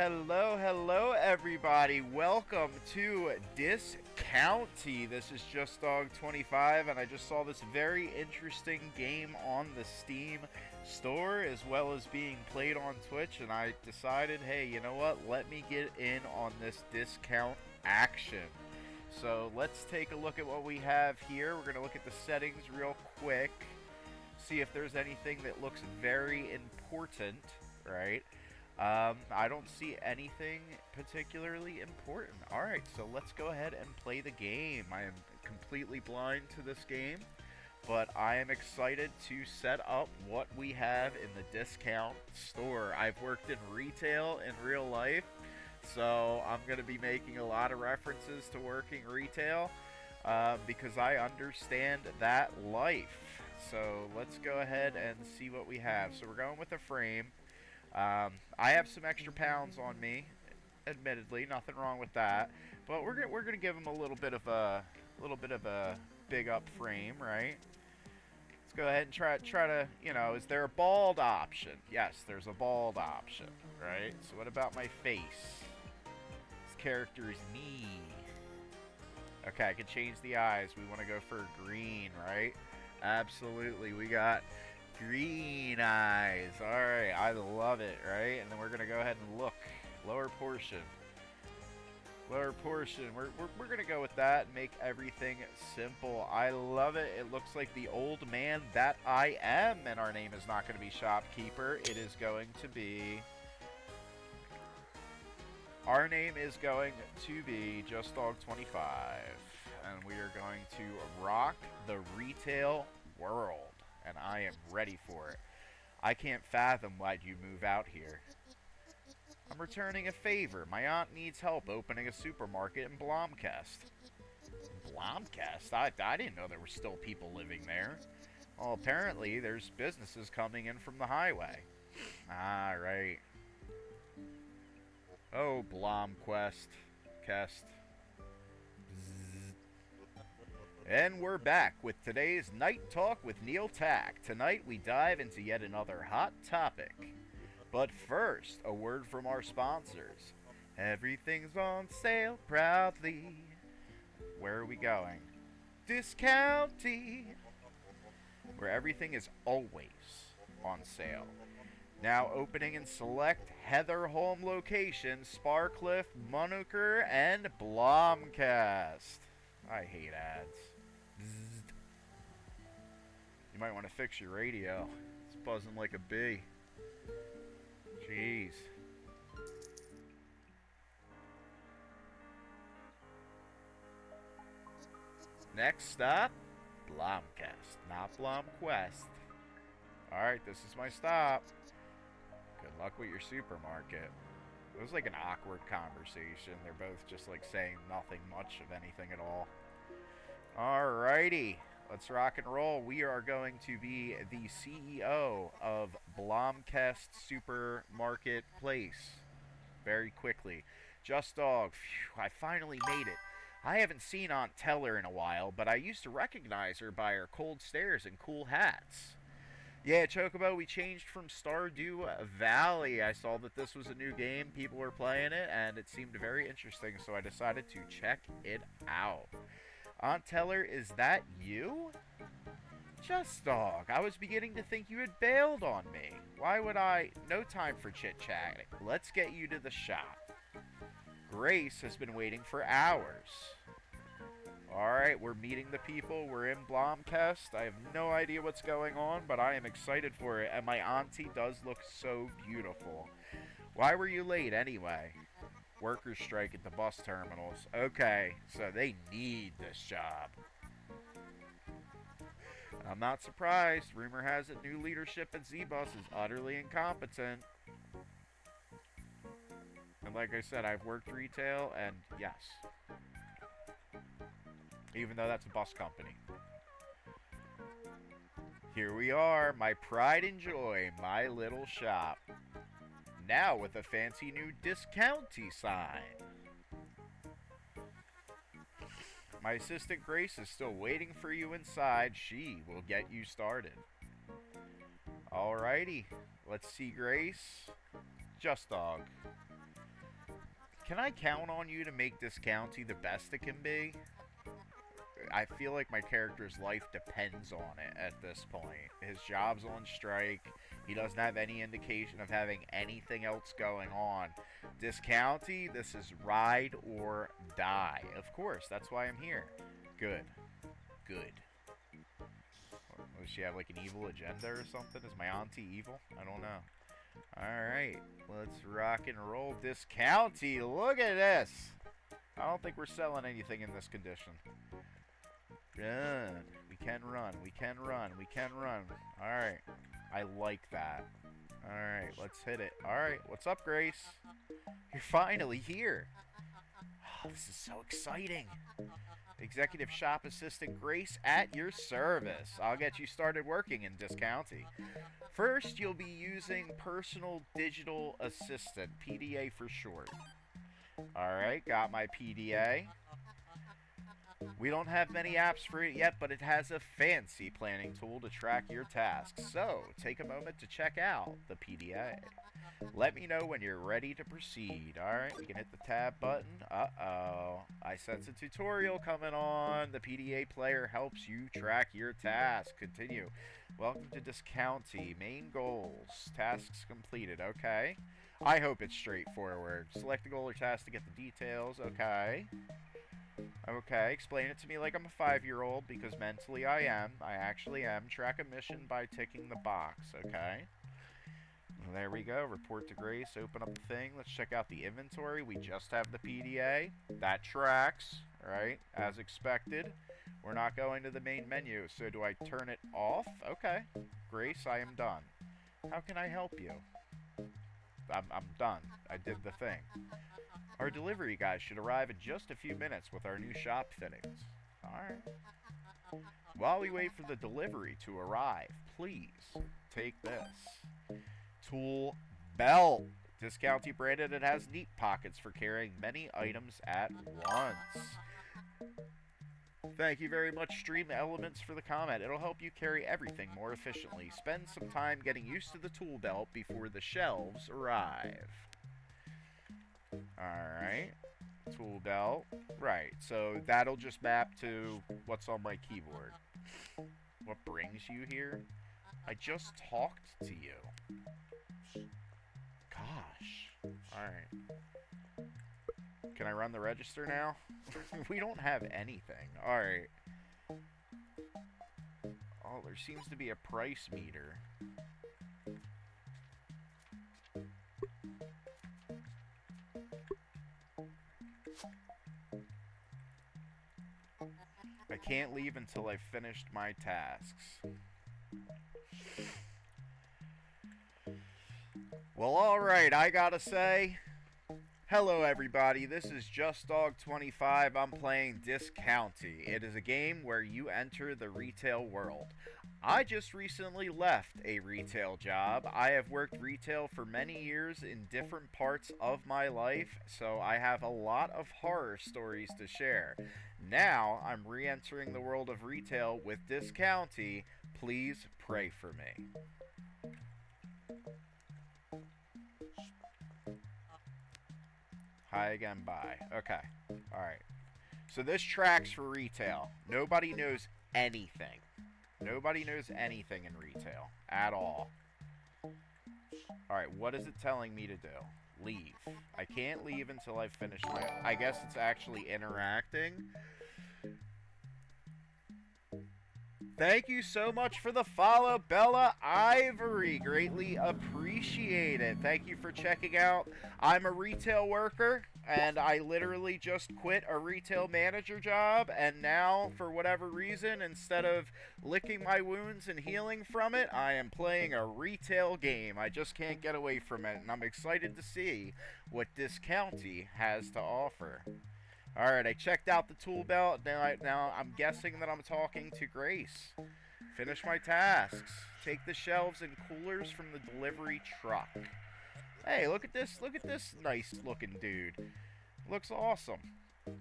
Hello, everybody. Welcome to Discounty. This is Just Dog 25, and I just saw this very interesting game on the Steam store as well as being played on Twitch, and I decided, hey, you know what? Let me get in on this discount action. So let's take a look at what we have here. We're going to look at the settings real quick, see if there's anything that looks very important, right? I don't see anything particularly important. Alright, so let's go ahead and play the game. I am completely blind to this game, but I am excited to set up what we have in the discount store. I've worked in retail in real life, so I'm going to be making a lot of references to working retail because I understand that life. So let's go ahead and see what we have. So we're going with a frame. I have some extra pounds on me, admittedly, nothing wrong with that. But we're gonna give him a little bit of a big up frame, right? Let's go ahead and try to, is there a bald option? Yes, there's a bald option, right? So what about my face? This character is me. Okay, I can change the eyes. We want to go for green, right? Absolutely. We got green eyes. Alright, I love it, right? And then we're going to go ahead and look. Lower portion. Lower portion. We're going to go with that and make everything simple. I love it. It looks like the old man that I am. And our name is not going to be Shopkeeper. It is going to be... Our name is going to be Just Dog 25. And we are going to rock the retail world. And I am ready for it. I can't fathom why'd you move out here. I'm returning a favor. My aunt needs help opening a supermarket in Blomkest. Blomkest? I didn't know there were still people living there. Well, apparently there's businesses coming in from the highway. Ah, right. Oh, Blomquest. Kest. And we're back with today's Night Talk with Neil Tack. Tonight we dive into yet another hot topic. But first, a word from our sponsors. Everything's on sale proudly. Where are we going? Discounty! Where everything is always on sale. Now opening in select Heather Home locations, Sparcliffe, Manuker, and Blomkest. I hate ads. You might want to fix your radio. It's buzzing like a bee. Jeez. Next stop, Blomkest, not Blomquest. Alright, this is my stop. Good luck with your supermarket. It was like an awkward conversation. They're both just like saying nothing much of anything at all. Alrighty, let's rock and roll. We are going to be the CEO of Blomkest Supermarket Place. Very quickly. Just Dog, phew, I finally made it. I haven't seen Aunt Teller in a while, but I used to recognize her by her cold stares and cool hats. Yeah, Chocobo, we changed from Stardew Valley. I saw that this was a new game, people were playing it, and it seemed very interesting, so I decided to check it out. Aunt Teller, is that you? Just Dog, I was beginning to think you had bailed on me. Why would I? No time for chit-chatting. Let's get you to the shop. Grace has been waiting for hours. Alright, we're meeting the people. We're in Blomkest. I have no idea what's going on, but I am excited for it. And my auntie does look so beautiful. Why were you late anyway? Workers strike at the bus terminals. Okay, so they need this job. I'm not surprised. Rumor has it new leadership at Z-Bus is utterly incompetent. And like I said, I've worked retail, and yes. Even though that's a bus company. Here we are, my pride and joy, my little shop. Now with a fancy new discounty sign. My assistant Grace is still waiting for you inside. She will get you started. Alrighty, let's see Grace. Just Dog. Can I count on you to make this county the best it can be? I feel like my character's life depends on it at this point. His job's on strike. He doesn't have any indication of having anything else going on. This county, this is ride or die. Of course, that's why I'm here. Good. Good. Does she have like an evil agenda or something? Is my auntie evil? I don't know. Alright, let's rock and roll this county. Look at this. I don't think we're selling anything in this condition. Good. We can run. We can run. We can run. Alright. I like that. Alright, let's hit it. Alright, what's up, Grace? You're finally here. Oh, this is so exciting. Executive Shop Assistant Grace at your service. I'll get you started working in this county. First, you'll be using Personal Digital Assistant, PDA for short. Alright, got my PDA. We don't have many apps for it yet, but it has a fancy planning tool to track your tasks. So, take a moment to check out the PDA. Let me know when you're ready to proceed. Alright, we can hit the tab button. Uh-oh. I sense a tutorial coming on. The PDA player helps you track your tasks. Continue. Welcome to this county. Main goals. Tasks completed. Okay. I hope it's straightforward. Select a goal or task to get the details. Okay. Okay, explain it to me like I'm a 5-year-old, because mentally I am. I actually am. Track a mission by ticking the box, okay? There we go. Report to Grace. Open up the thing. Let's check out the inventory. We just have the PDA. That tracks, right? As expected. We're not going to the main menu, so do I turn it off? Okay. Grace, I am done. How can I help you? I'm done. I did the thing. Our delivery guys should arrive in just a few minutes with our new shop fittings. Alright. While we wait for the delivery to arrive, please take this. Tool belt. Discounty branded, it has neat pockets for carrying many items at once. Thank you very much, Stream Elements, for the comment. It'll help you carry everything more efficiently. Spend some time getting used to the tool belt before the shelves arrive. Alright. Tool belt. Right, so that'll just map to what's on my keyboard. What brings you here? I just talked to you. Gosh. Alright. Can I run the register now? We don't have anything. Alright. Oh, there seems to be a price meter. I can't leave until I've finished my tasks. Well, alright, I gotta say, hello everybody, this is JustDog25. I'm playing Discounty. It is a game where you enter the retail world. I just recently left a retail job. I have worked retail for many years in different parts of my life, so I have a lot of horror stories to share. Now, I'm re-entering the world of retail with Discounty. Please pray for me. Hi again, bye. Okay. Alright. So this tracks for retail. Nobody knows anything. Nobody knows anything in retail. At all. Alright, what is it telling me to do? Leave. I can't leave until I've finished my... I guess it's actually interacting. Thank you so much for the follow, Bella Ivory. Greatly appreciate it. Thank you for checking out. I'm a retail worker, and I literally just quit a retail manager job, and now, for whatever reason, instead of licking my wounds and healing from it, I am playing a retail game. I just can't get away from it, and I'm excited to see what Discounty has to offer. Alright, I checked out the tool belt. Now I'm guessing that I'm talking to Grace. Finish my tasks. Take the shelves and coolers from the delivery truck. Hey, look at this nice looking dude. Looks awesome.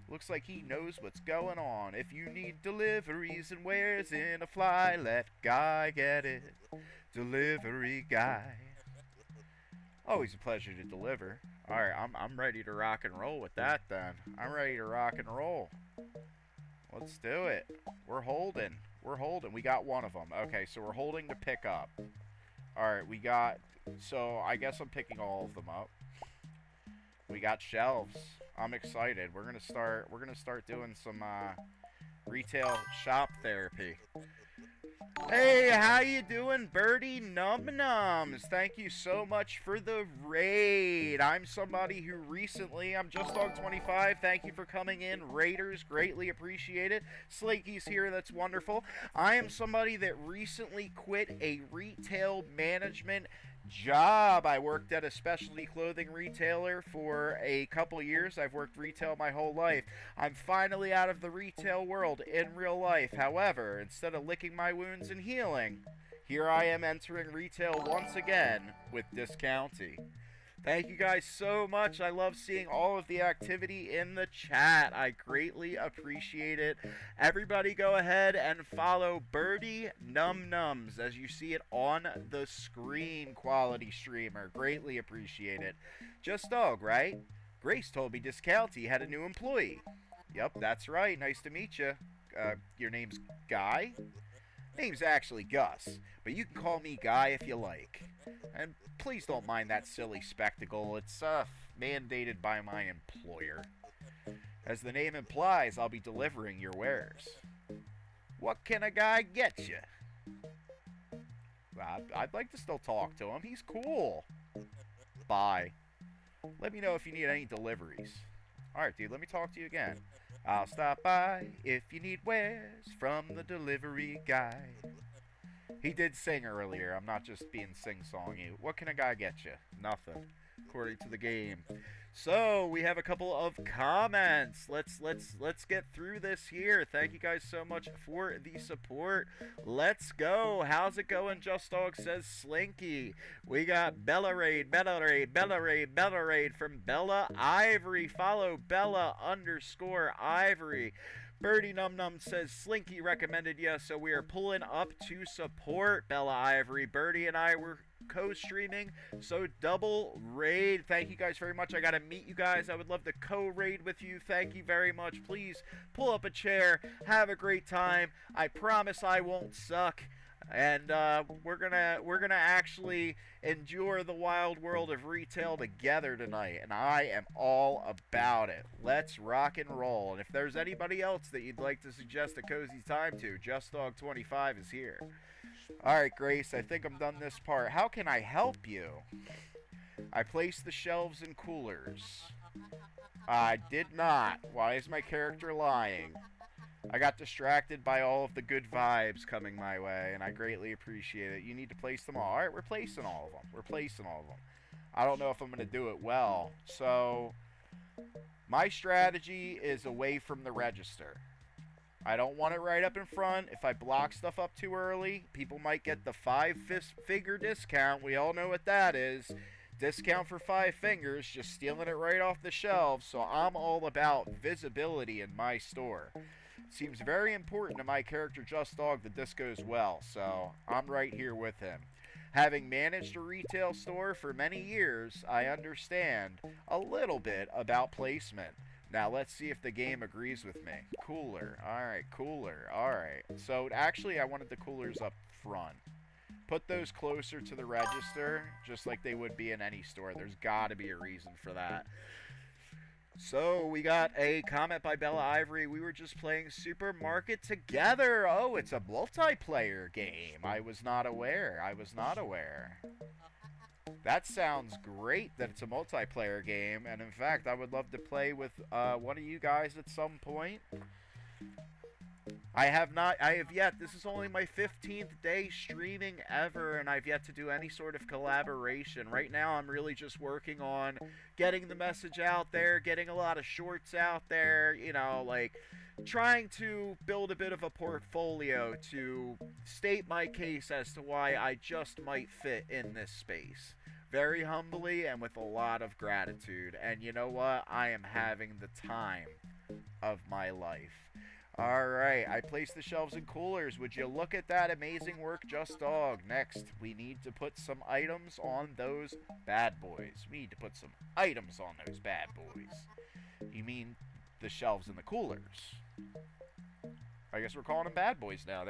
Looks like he knows what's going on. If you need deliveries and wares in a fly, let Guy get it. Delivery Guy. Always a pleasure to deliver. Alright, I'm ready to rock and roll with that then. I'm ready to rock and roll. Let's do it. We're holding. We're holding. We got one of them. Okay, so we're holding to pick up. Alright, we got... So, I guess I'm picking all of them up. We got shelves. I'm excited. We're gonna start doing some retail shop therapy. Hey, how you doing, Birdie Num Nums? Thank you so much for the raid. I'm somebody who recently, I'm JustDog25. Thank you for coming in, Raiders. Greatly appreciate it. Slinky's here. That's wonderful. I am somebody that recently quit a retail management job. I worked at a specialty clothing retailer for a couple years. I've worked retail my whole life. I'm finally out of the retail world in real life. However, instead of licking my wounds and healing, here I am entering retail once again with Discounty. Thank you guys so much. I love seeing all of the activity in the chat. I greatly appreciate it. Everybody go ahead and follow Birdie Num Nums as you see it on the screen, quality streamer. Greatly appreciate it. Just Dog, right? Grace told me Discounty had a new employee. Yep, that's right. Nice to meet you. Your name's Guy? Name's actually Gus, but you can call me Guy if you like. And please don't mind that silly spectacle. It's mandated by my employer. As the name implies, I'll be delivering your wares. What can a guy get you? I'd like to still talk to him. He's cool. Bye. Let me know if you need any deliveries. Alright, dude, let me talk to you again. I'll stop by if you need wares from the delivery guy. He did sing earlier. I'm not just being sing-songy. What can a guy get you? Nothing, according to the game. So we have a couple of comments. Let's get through this here. Thank you guys so much for the support. Let's go. How's it going? Just Dog says Slinky. We got Bella Raid from Bella Ivory. Follow Bella_Ivory. Birdie Num Num says Slinky recommended you, so we are pulling up to support Bella Ivory. Birdie and I were co-streaming, so double raid. Thank you guys very much. I gotta meet you guys. I would love to co-raid with you. Thank you very much. Please pull up a chair, have a great time. I promise I won't suck. And we're gonna actually endure the wild world of retail together tonight, and I am all about it. Let's rock and roll. And if there's anybody else that you'd like to suggest a cozy time to, JustDog25 is here. Alright, Grace, I think I'm done this part. How can I help you? I placed the shelves and coolers. I did not. Why is my character lying? I got distracted by all of the good vibes coming my way, and I greatly appreciate it. You need to place them all. Alright, we're placing all of them. We're placing all of them. I don't know if I'm going to do it well. So, my strategy is away from the register. I don't want it right up in front. If I block stuff up too early, people might get the 5-figure discount. We all know what that is. Discount for 5 fingers, just stealing it right off the shelves. So I'm all about visibility in my store. Seems very important to my character Just Dog that this goes well, so I'm right here with him. Having managed a retail store for many years, I understand a little bit about placement. Now let's see if the game agrees with me. Cooler. Alright, cooler. Alright. So actually I wanted the coolers up front. Put those closer to the register, just like they would be in any store. There's gotta be a reason for that. So, we got a comment by Bella Ivory. We were just playing Supermarket together. Oh, it's a multiplayer game. I was not aware. That sounds great that it's a multiplayer game. And in fact, I would love to play with one of you guys at some point. I have yet, this is only my 15th day streaming ever, and I've yet to do any sort of collaboration. Right now, I'm really just working on getting the message out there, getting a lot of shorts out there, you know, like, trying to build a bit of a portfolio to state my case as to why I just might fit in this space. Very humbly and with a lot of gratitude. And you know what? I am having the time of my life. Alright, I placed the shelves and coolers. Would you look at that amazing work, Just Dog? Next, we need to put some items on those bad boys. We need to put some items on those bad boys. You mean the shelves and the coolers? I guess we're calling them bad boys now.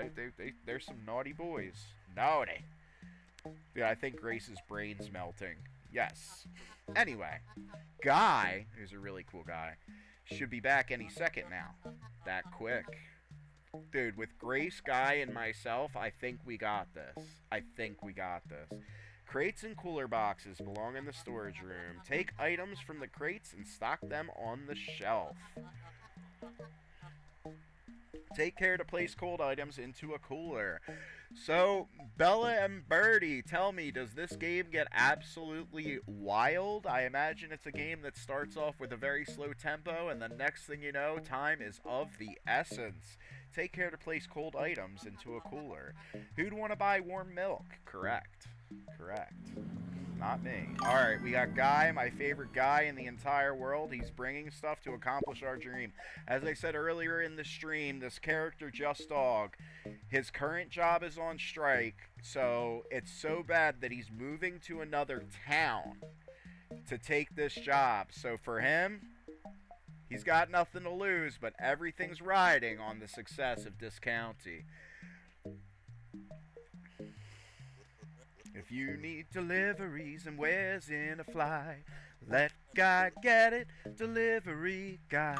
They're some naughty boys. Naughty. Yeah, I think Grace's brain's melting. Yes. Anyway, Guy, who's a really cool guy, should be back any second now. That quick. Dude, with Grace, Guy, and myself, I think we got this. I think we got this. Crates and cooler boxes belong in the storage room. Take items from the crates and stock them on the shelf. Take care to place cold items into a cooler. So, Bella and Birdie, tell me, does this game get absolutely wild? I imagine it's a game that starts off with a very slow tempo, and the next thing you know, time is of the essence. Take care to place cold items into a cooler. Who'd want to buy warm milk? Correct. Correct. Not me. Alright, we got Guy, my favorite guy in the entire world. He's bringing stuff to accomplish our dream. As I said earlier in the stream, this character, Just Dog, his current job is on strike, so it's so bad that he's moving to another town to take this job. So for him, he's got nothing to lose, but everything's riding on the success of Discounty. If you need deliveries and where's in a fly, let Guy get it, delivery guy.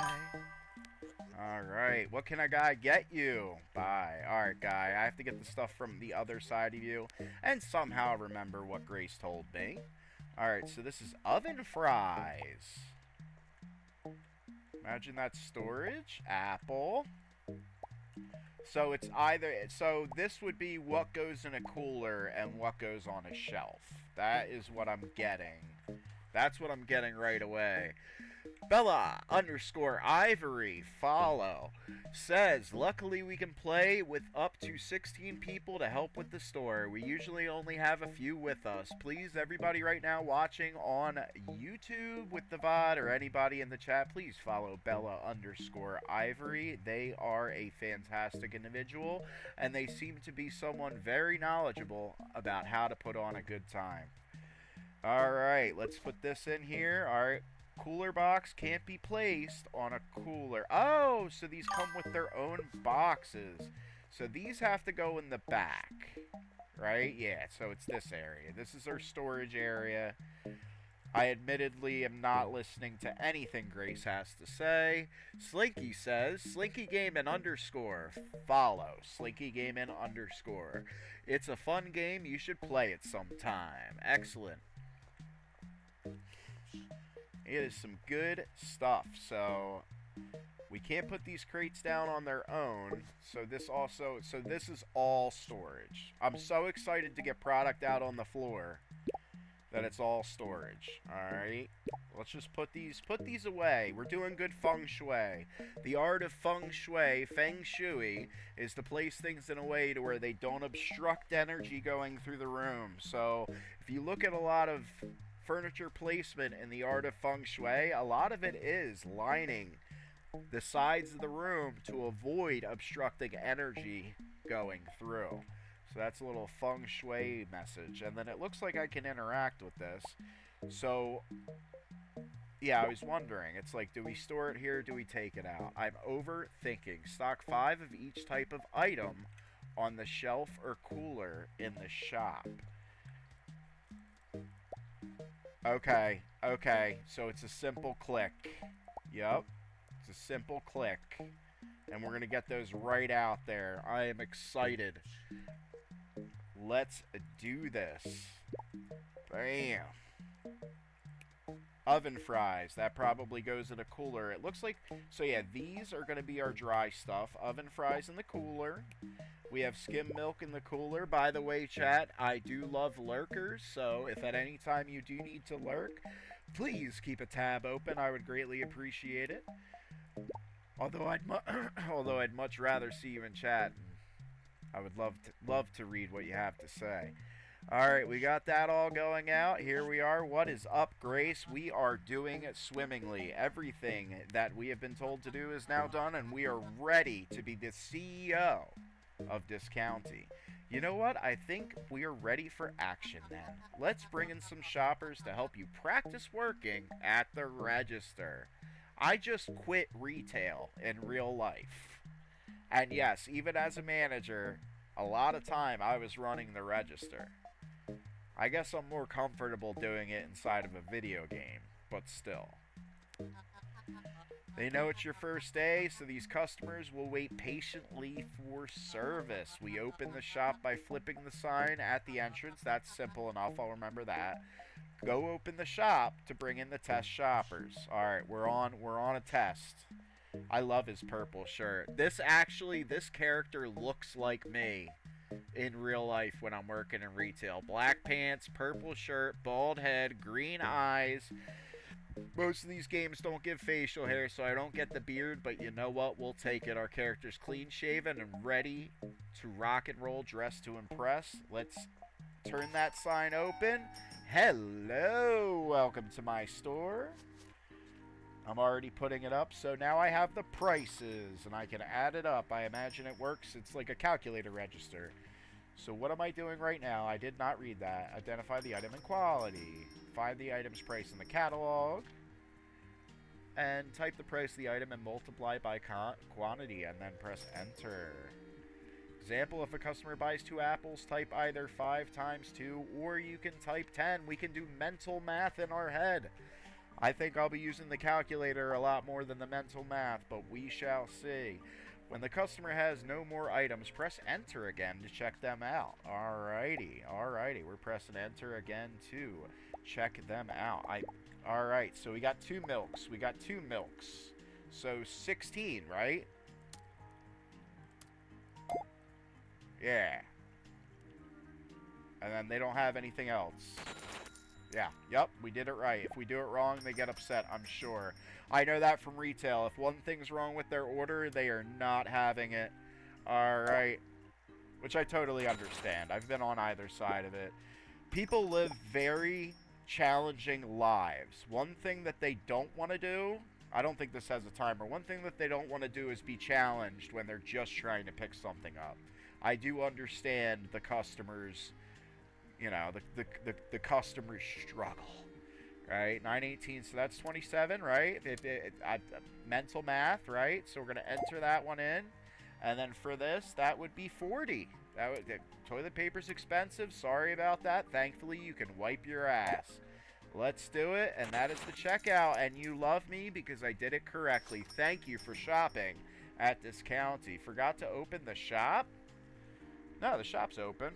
Alright, what can a guy get you? Bye. Alright, Guy, I have to get the stuff from the other side of you and somehow remember what Grace told me. Alright, so this is oven fries. Imagine that storage. Apple. So it's either, so this would be what goes in a cooler and what goes on a shelf. That is what I'm getting. That's what I'm getting right away. Bella_Ivory follow says, luckily we can play with up to 16 people to help with the store. We usually only have a few with us. Please, everybody right now watching on YouTube with the VOD or anybody in the chat, please follow Bella_Ivory. They are a fantastic individual and they seem to be someone very knowledgeable about how to put on a good time. Alright, let's put this in here. Alright. Cooler box can't be placed on a cooler. Oh, so these come with their own boxes. So these have to go in the back, right? Yeah, so it's this area. This is our storage area. I admittedly am not listening to anything Grace has to say. Slinky says, Slinky Gaming _ follow. Slinky Gaming _ It's a fun game. You should play it sometime. Excellent. It is some good stuff. So we can't put these crates down on their own. So this is all storage. I'm so excited to get product out on the floor that it's all storage. Alright. Let's just put these away. We're doing good feng shui. The art of feng shui, is to place things in a way to where they don't obstruct energy going through the room. So if you look at a lot of furniture placement in the art of feng shui, a lot of it is lining the sides of the room to avoid obstructing energy going through. So that's a little feng shui message. And then it looks like I can interact with this. So yeah, I was wondering, it's like, do we store it here, do we take it out? I'm overthinking. Stock 5 of each type of item on the shelf or cooler in the shop. Okay, so it's a simple click. Yep, it's a simple click. And we're going to get those right out there. I am excited. Let's do this. Bam. Oven fries. That probably goes in a cooler. It looks like, so yeah, these are going to be our dry stuff. Oven fries in the cooler. We have skim milk in the cooler. By the way, chat, I do love lurkers, so if at any time you do need to lurk, please keep a tab open. I would greatly appreciate it. Although I'd much rather see you in chat. I would love to read what you have to say. Alright, we got that all going out. Here we are. What is up, Grace? We are doing swimmingly. Everything that we have been told to do is now done, and we are ready to be the CEO of this county. You know what? I think we are ready for action then. Let's bring in some shoppers to help you practice working at the register. I just quit retail in real life. And yes, even as a manager, a lot of time I was running the register. I guess I'm more comfortable doing it inside of a video game, but still. They know it's your first day, so these customers will wait patiently for service. We open the shop by flipping the sign at the entrance. That's simple enough, I'll remember that. Go open the shop to bring in the test shoppers. Alright, we're on a test. I love his purple shirt. This character looks like me in real life when I'm working in retail. Black pants, purple shirt, bald head, green eyes. Most of these games don't give facial hair, so I don't get the beard, but you know what? We'll take it. Our character's clean shaven and ready to rock and roll, dressed to impress. Let's turn that sign open. Hello, welcome to my store. I'm already putting it up, so now I have the prices, and I can add it up. I imagine it works. It's like a calculator register. So what am I doing right now? I did not read that. Identify the item and quality. Find the item's price in the catalog. And type the price of the item and multiply by quantity, and then press enter. Example, if a customer buys 2 apples, type either 5 times 2, or you can type 10. We can do mental math in our head. I think I'll be using the calculator a lot more than the mental math, but we shall see. When the customer has no more items, press enter again to check them out. Alrighty. We're pressing enter again to check them out. Alright, so we got 2 milks. So 16, right? Yeah. And then they don't have anything else. Yeah, yep, we did it right. If we do it wrong, they get upset, I'm sure. I know that from retail. If one thing's wrong with their order, they are not having it. Alright. Which I totally understand. I've been on either side of it. People live very challenging lives. One thing that they don't want to do, I don't think this has a timer, one thing that they don't want to do is be challenged when they're just trying to pick something up. I do understand the customers... You know, the customer's struggle, right? 918, so that's 27, right? Mental math, right? So we're going to enter that one in. And then for this, that would be 40. Toilet paper's expensive. Sorry about that. Thankfully, you can wipe your ass. Let's do it, and that is the checkout. And you love me because I did it correctly. Thank you for shopping at this county. Forgot to open the shop? No, the shop's open.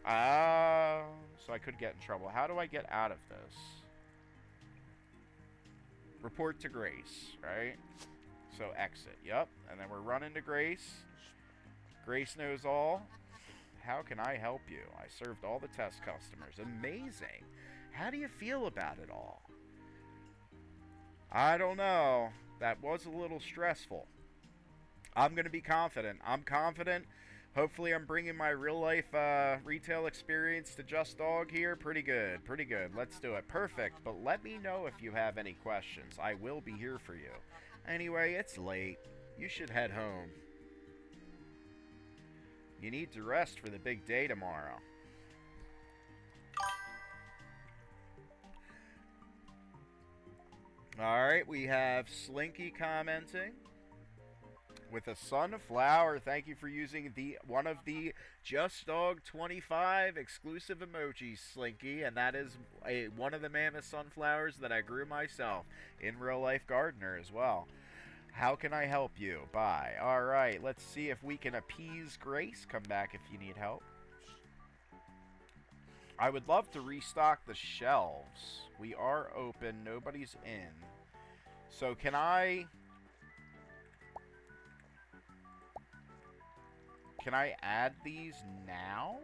So I could get in trouble. How do I get out of this? Report to Grace, right? So exit, yep. And then we're running to Grace. Grace knows all. How can I help you? I served all the test customers. Amazing. How do you feel about it all? I don't know. That was a little stressful. I'm going to be confident. I'm confident. Hopefully I'm bringing my real-life retail experience to Just Dog here. Pretty good. Let's do it. Perfect. But let me know if you have any questions. I will be here for you. Anyway, it's late. You should head home. You need to rest for the big day tomorrow. Alright, we have Slinky commenting. With a sunflower, thank you for using one of the Just Dog 25 exclusive emojis, Slinky, and that is one of the mammoth sunflowers that I grew myself in real life gardener as well. How can I help you? Bye. All right, let's see if we can appease Grace. Come back if you need help. I would love to restock the shelves. We are open. Nobody's in. So can I add these now?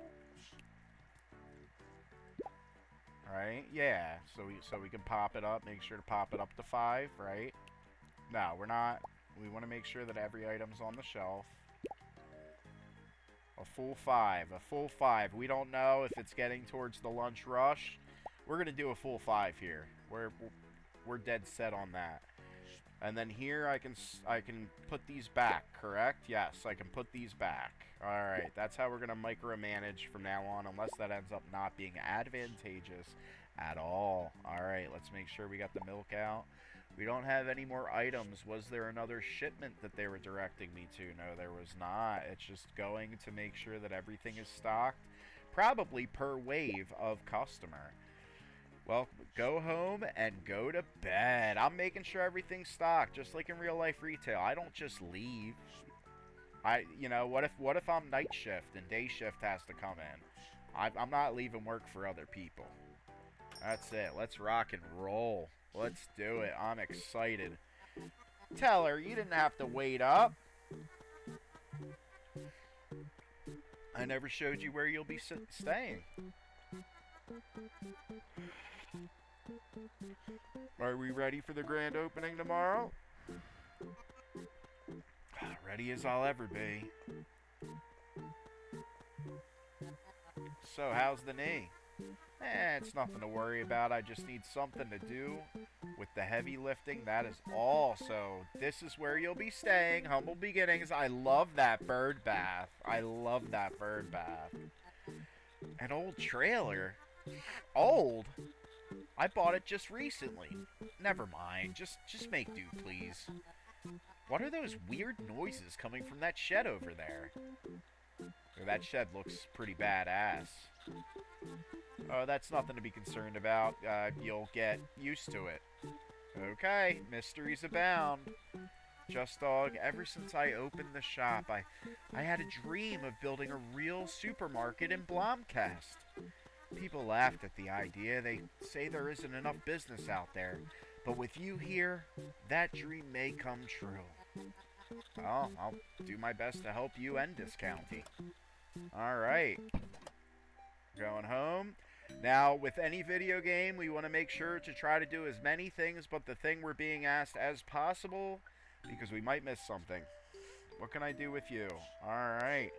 Right? Yeah. So we can pop it up. Make sure to pop it up to 5, right? No, we're not. We want to make sure that every item's on the shelf. A full 5. A full 5. We don't know if it's getting towards the lunch rush. We're going to do a full 5 here. We're dead set on that. And then here I can put these back, correct? Yes, I can put these back. Alright, that's how we're going to micromanage from now on, unless that ends up not being advantageous at all. Alright, let's make sure we got the milk out. We don't have any more items. Was there another shipment that they were directing me to? No, there was not. It's just going to make sure that everything is stocked, probably per wave of customer. Well, go home and go to bed. I'm making sure everything's stocked, just like in real life retail. I don't just leave. You know, what if I'm night shift and day shift has to come in? I'm not leaving work for other people. That's it. Let's rock and roll. Let's do it. I'm excited. Teller, you didn't have to wait up. I never showed you where you'll be staying. Are we ready for the grand opening tomorrow? Ready as I'll ever be. So, how's the knee? It's nothing to worry about. I just need something to do with the heavy lifting. That is all. So, this is where you'll be staying. Humble beginnings. I love that bird bath. I love that bird bath. An old trailer. Old? I bought it just recently. Never mind. Just make do, please. What are those weird noises coming from that shed over there? That shed looks pretty badass. Oh, that's nothing to be concerned about. You'll get used to it. Okay, mysteries abound. Just Dog, ever since I opened the shop, I had a dream of building a real supermarket in Blomcast. People laughed at the idea. They say there isn't enough business out there. But with you here, that dream may come true. Well, I'll do my best to help you end Discounty. Alright. Going home. Now, with any video game, we want to make sure to try to do as many things but the thing we're being asked as possible, because we might miss something. What can I do with you? Alright.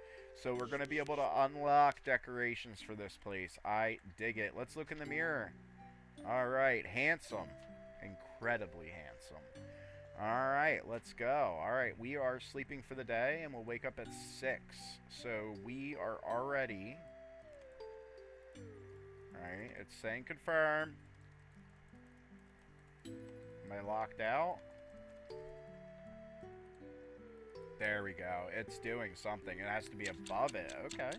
So we're going to be able to unlock decorations for this place. I dig it. Let's look in the mirror. Alright, handsome. Incredibly handsome. Alright, let's go. Alright, we are sleeping for the day, and we'll wake up at 6. So we are already... Alright, it's saying confirm. Am I locked out? There we go. It's doing something. It has to be above it. Okay.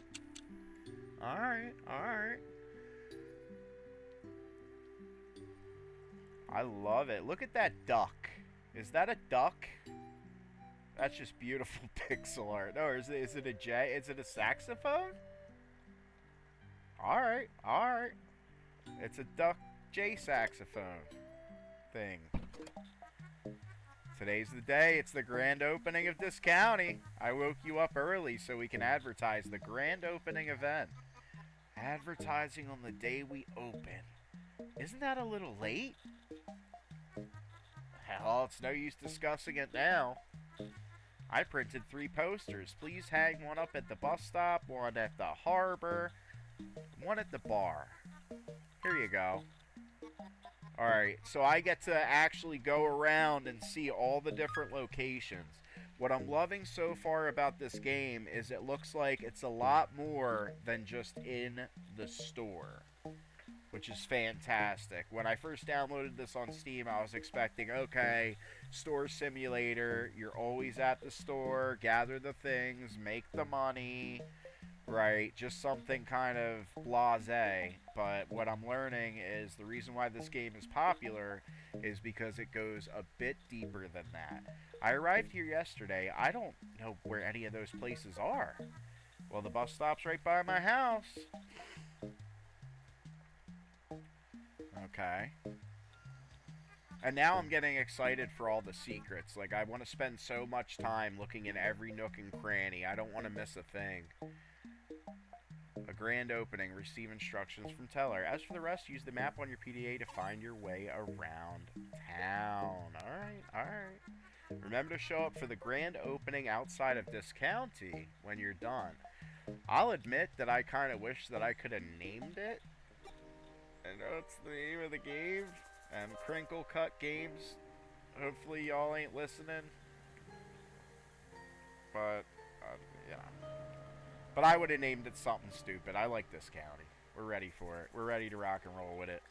Alright, alright. I love it. Look at that duck. Is that a duck? That's just beautiful pixel art. No, is it a J? Is it a saxophone? Alright, alright. It's a duck J saxophone thing. Today's the day. It's the grand opening of Discounty. I woke you up early so we can advertise the grand opening event. Advertising on the day we open. Isn't that a little late? Hell, it's no use discussing it now. I printed 3 posters. Please hang one up at the bus stop, one at the harbor, one at the bar. Here you go. Alright, so I get to actually go around and see all the different locations. What I'm loving so far about this game is it looks like it's a lot more than just in the store, which is fantastic. When I first downloaded this on Steam, I was expecting, okay, store simulator, you're always at the store, gather the things, make the money, right? Just something kind of blasé. But what I'm learning is the reason why this game is popular is because it goes a bit deeper than that. I arrived here yesterday. I don't know where any of those places are. Well, the bus stop's right by my house. Okay. And now I'm getting excited for all the secrets. Like, I want to spend so much time looking in every nook and cranny. I don't want to miss a thing. A grand opening. Receive instructions from Teller. As for the rest, use the map on your PDA to find your way around town. Alright, alright. Remember to show up for the grand opening outside of Discounty when you're done. I'll admit that I kind of wish that I could have named it. I know it's the name of the game. And Crinkle Cut Games. Hopefully y'all ain't listening. But, yeah. But I would have named it something stupid. I like this county. We're ready for it. We're ready to rock and roll with it.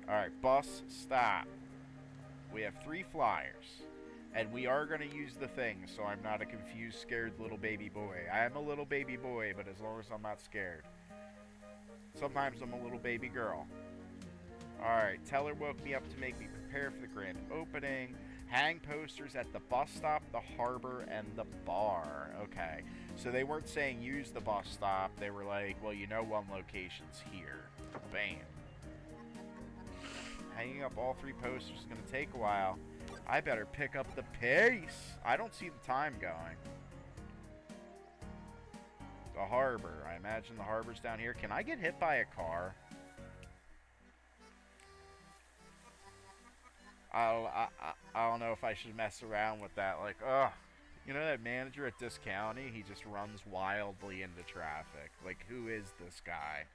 Alright, bus stop. We have 3 flyers. And we are going to use the thing, so I'm not a confused, scared little baby boy. I am a little baby boy, but as long as I'm not scared. Sometimes I'm a little baby girl. Alright, Teller woke me up to make me prepare for the grand opening. Hang posters at the bus stop, the harbor, and the bar. Okay, so they weren't saying use the bus stop. They were like, well, you know one location's here. Bam. Hanging up all 3 posters is going to take a while. I better pick up the pace. I don't see the time going. The harbor. I imagine the harbor's down here. Can I get hit by a car? I don't know if I should mess around with that. Like, ugh. You know that manager at this county? He just runs wildly into traffic. Like, who is this guy?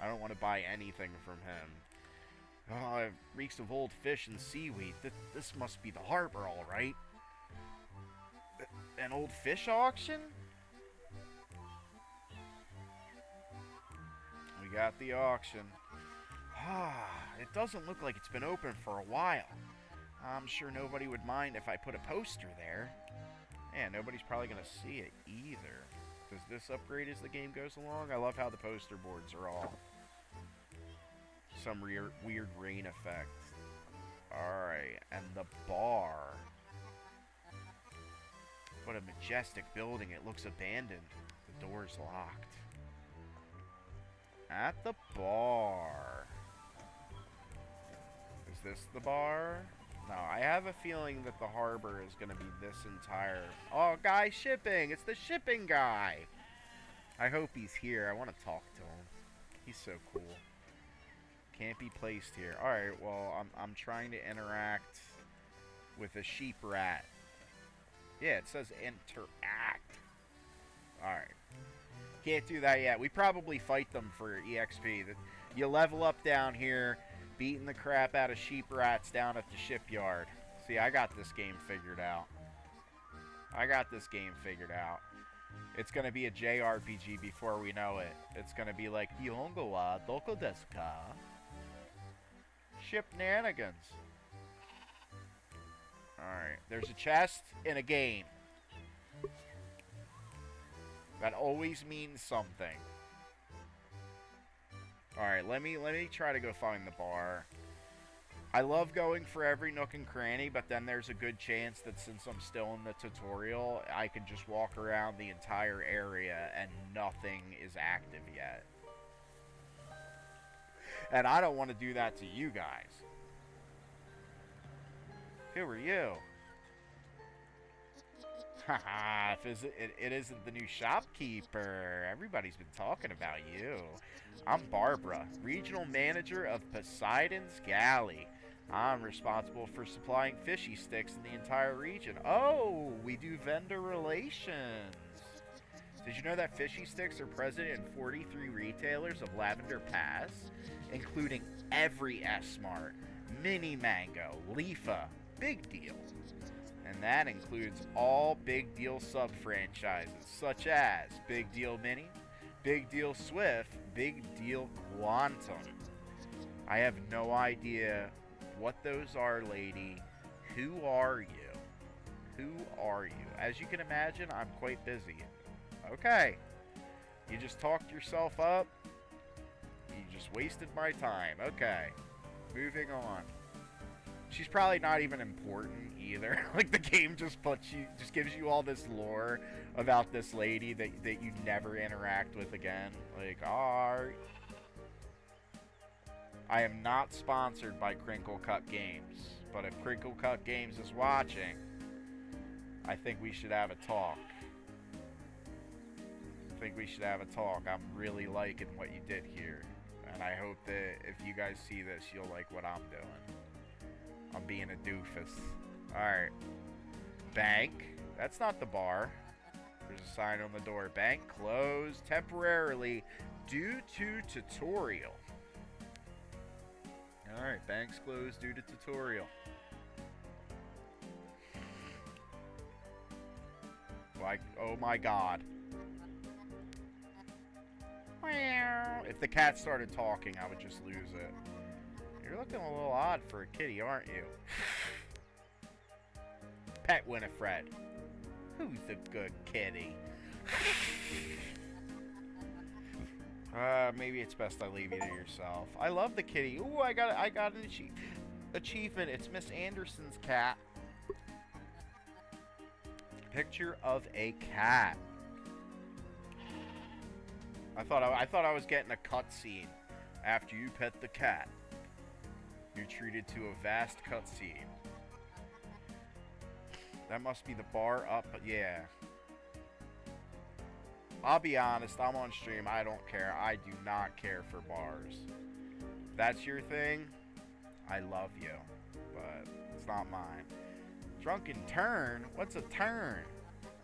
I don't want to buy anything from him. Oh, it reeks of old fish and seaweed. This must be the harbor, all right. An old fish auction? We got the auction. It doesn't look like it's been open for a while. I'm sure nobody would mind if I put a poster there. And nobody's probably going to see it either. Does this upgrade as the game goes along? I love how the poster boards are all some weird rain effect. Alright, and the bar. What a majestic building. It looks abandoned. The door's locked. At the bar. Is this the bar? No, I have a feeling that the harbor is going to be this entire... Oh, guy shipping! It's the shipping guy! I hope he's here. I want to talk to him. He's so cool. Can't be placed here. Alright, well, I'm trying to interact with a sheep rat. Yeah, it says interact. Alright. Can't do that yet. We probably fight them for EXP. You level up down here, beating the crap out of sheep rats down at the shipyard. See, I got this game figured out. It's going to be a JRPG before we know it. It's going to be like, Nihongo wa doko desu ka? Shipnanigans. Alright, there's a chest in a game. That always means something. Alright, let me try to go find the bar. I love going for every nook and cranny, but then there's a good chance that since I'm still in the tutorial, I can just walk around the entire area and nothing is active yet. And I don't want to do that to you guys. Who are you? Haha, it isn't the new shopkeeper. Everybody's been talking about you. I'm Barbara, regional manager of Poseidon's Galley. I'm responsible for supplying fishy sticks in the entire region. Oh, we do vendor relations. Did you know that fishy sticks are present in 43 retailers of Lavender Pass, including every S-Mart, Mini Mango, Leafa, Big Deal. And that includes all Big Deal sub-franchises, such as Big Deal Mini, Big Deal Swift, Big Deal Quantum. I have no idea what those are, lady. Who are you? Who are you? As you can imagine, I'm quite busy. Okay. You just talked yourself up. You just wasted my time. Okay. Moving on. She's probably not even important either. Like, the game just gives you all this lore about this lady that you never interact with again. Like, I am not sponsored by Crinkle Cut Games, but if Crinkle Cut Games is watching, I think we should have a talk. I'm really liking what you did here, and I hope that if you guys see this, you'll like what I'm doing. I'm being a doofus. Alright. Bank. That's not the bar. There's a sign on the door. Bank closed temporarily due to tutorial. Alright, bank's closed due to tutorial. Like, oh my god. If the cat started talking, I would just lose it. You're looking a little odd for a kitty, aren't you? Pet Winifred. Who's the good kitty? Maybe it's best I leave you to yourself. I love the kitty. Ooh, I got an achievement. It's Miss Anderson's cat. Picture of a cat. I thought I was getting a cutscene. After you pet the cat, you're treated to a vast cutscene. That must be the bar up, yeah. I'll be honest, I'm on stream, I don't care. I do not care for bars. If that's your thing, I love you. But it's not mine. Drunken turn? What's a turn?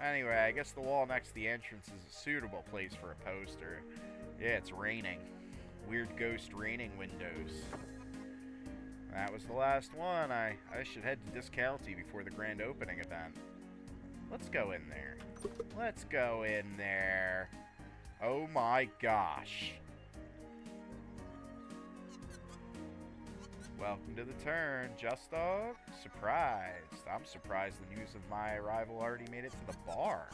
Anyway, I guess the wall next to the entrance is a suitable place for a poster. Yeah, it's raining. Weird ghost raining windows. That was the last one. I should head to Discounty before the grand opening event. Let's go in there. Let's go in there. Oh my gosh. Welcome to the turn, Just Dog. Surprised. I'm surprised the news of my arrival already made it to the bar.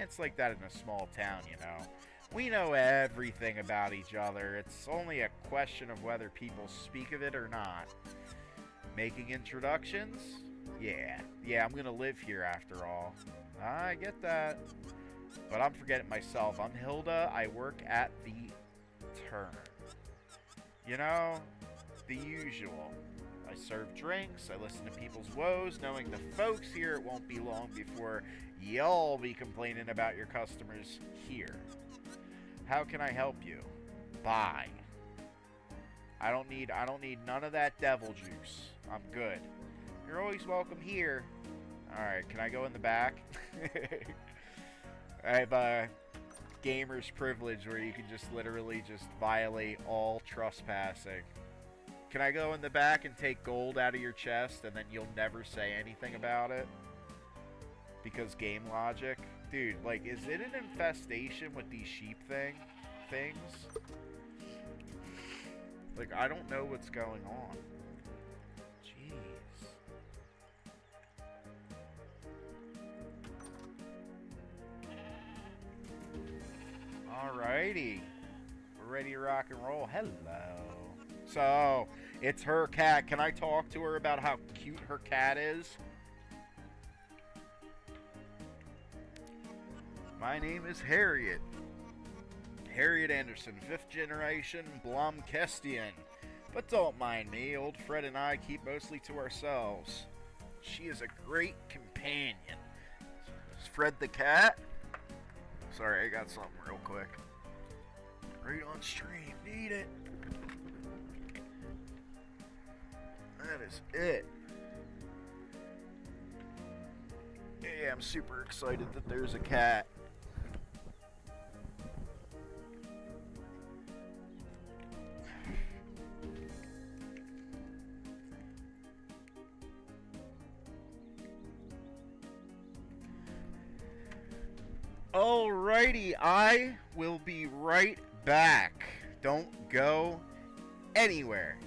It's like that in a small town, you know. We know everything about each other. It's only a question of whether people speak of it or not. Making introductions? Yeah, I'm gonna live here after all. I get that. But I'm forgetting myself. I'm Hilda. I work at the turn. You know, the usual. I serve drinks. I listen to people's woes, knowing the folks here it won't be long before y'all be complaining about your customers here. How can I help you? Buy. I don't need none of that devil juice. I'm good. You're always welcome here. Alright, can I go in the back? I have a gamer's privilege where you can just literally just violate all trespassing. Can I go in the back and take gold out of your chest and then you'll never say anything about it? Because game logic? Dude, like, is it an infestation with these sheep things? Like, I don't know what's going on. Jeez. Alrighty. We're ready to rock and roll. Hello. So, it's her cat. Can I talk to her about how cute her cat is? My name is Harriet. Harriet Anderson, 5th generation Blomkestian. But don't mind me, old Fred and I keep mostly to ourselves. She is a great companion. Is Fred the cat? Sorry, I got something real quick. Right on stream, need it. That is it. Yeah, I'm super excited that there's a cat. Alrighty, I will be right back. Don't go anywhere.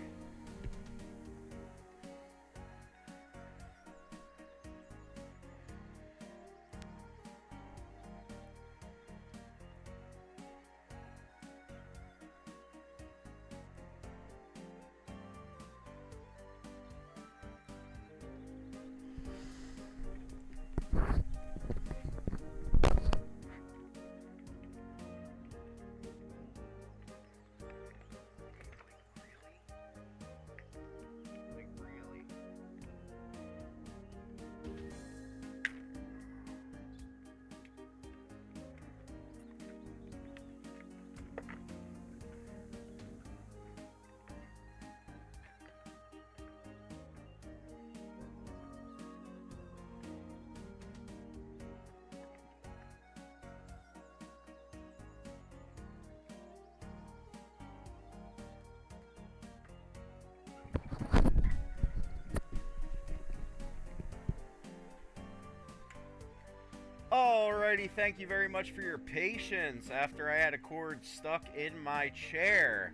Alrighty, thank you very much for your patience after I had a cord stuck in my chair.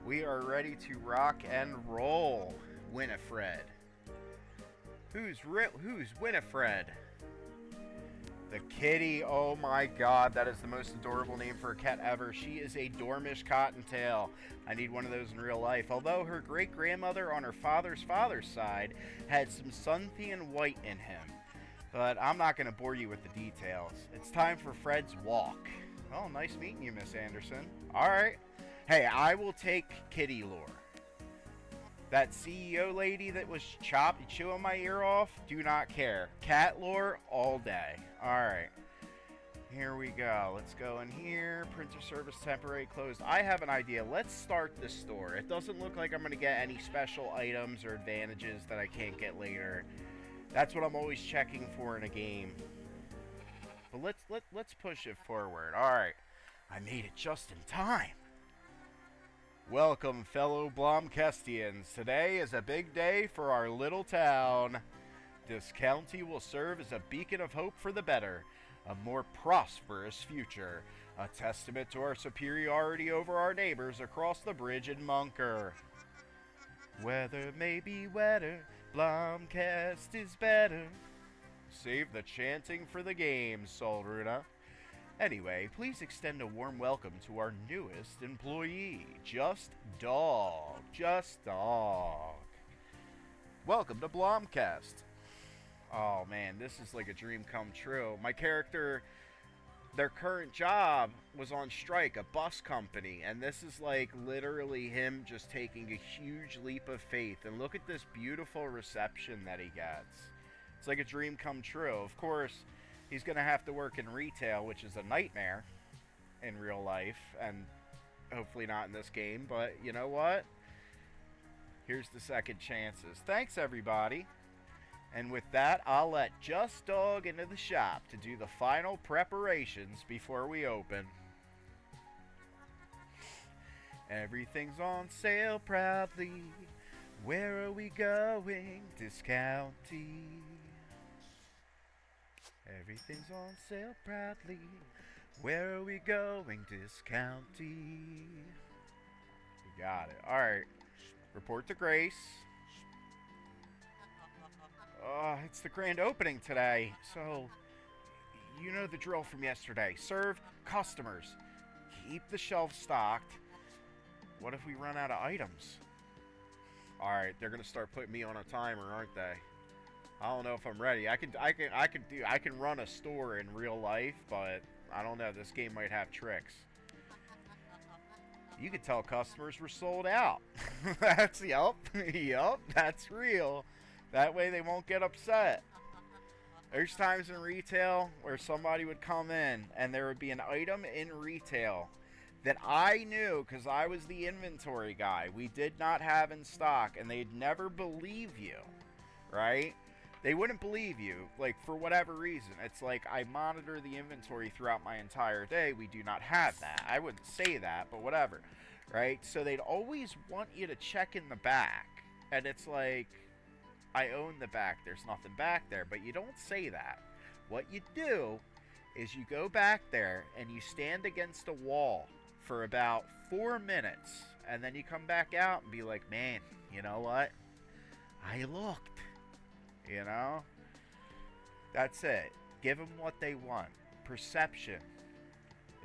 We are ready to rock and roll. Winifred. Who's Winifred? The kitty. Oh my god, that is the most adorable name for a cat ever. She is a Dormish Cottontail. I need one of those in real life. Although her great-grandmother on her father's side had some Sunthian white in him. But I'm not going to bore you with the details. It's time for Fred's walk. Oh, nice meeting you, Miss Anderson. Alright. Hey, I will take kitty lore. That CEO lady that was chewing my ear off, do not care. Cat lore all day. Alright. Here we go. Let's go in here. Printer service temporary closed. I have an idea. Let's start the store. It doesn't look like I'm going to get any special items or advantages that I can't get later. That's what I'm always checking for in a game. But let's push it forward. Alright. I made it just in time. Welcome, fellow Blomcastians. Today is a big day for our little town. This county will serve as a beacon of hope for the better, a more prosperous future, a testament to our superiority over our neighbors across the bridge in Munker. Weather may be wetter, Blomcast is better. Save the chanting for the game, Solruna. Anyway, please extend a warm welcome to our newest employee, Just Dog. Just Dog. Welcome to Blomcast. Oh man, this is like a dream come true. My character, their current job was on strike, a bus company, and this is like literally him just taking a huge leap of faith. And look at this beautiful reception that he gets. It's like a dream come true. Of course, he's going to have to work in retail, which is a nightmare in real life, and hopefully not in this game, but you know what? Here's the second chances. Thanks, everybody. And with that, I'll let Just Dog into the shop to do the final preparations before we open. Everything's on sale proudly. Where are we going? Discounty. Everything's on sale proudly. Where are we going? Discounty. You got it. Alright. Report to Grace. It's the grand opening today, so you know the drill from yesterday. Serve customers. Keep the shelves stocked. What if we run out of items? Alright, they're gonna start putting me on a timer, aren't they? I don't know if I'm ready. I can run a store in real life, but I don't know. This game might have tricks. You could tell customers were sold out. That's yup, that's real. That way they won't get upset. There's times in retail where somebody would come in and there would be an item in retail that I knew because I was the inventory guy. We did not have in stock, and they'd never believe you, right? They wouldn't believe you, like, for whatever reason. It's like, I monitor the inventory throughout my entire day. We do not have that. I wouldn't say that, but whatever, right? So they'd always want you to check in the back. And it's like, I own the back. There's nothing back there. But you don't say that. What you do is you go back there and you stand against a wall for about 4 minutes. And then you come back out and be like, man, you know what? I looked. You know? That's it. Give them what they want. Perception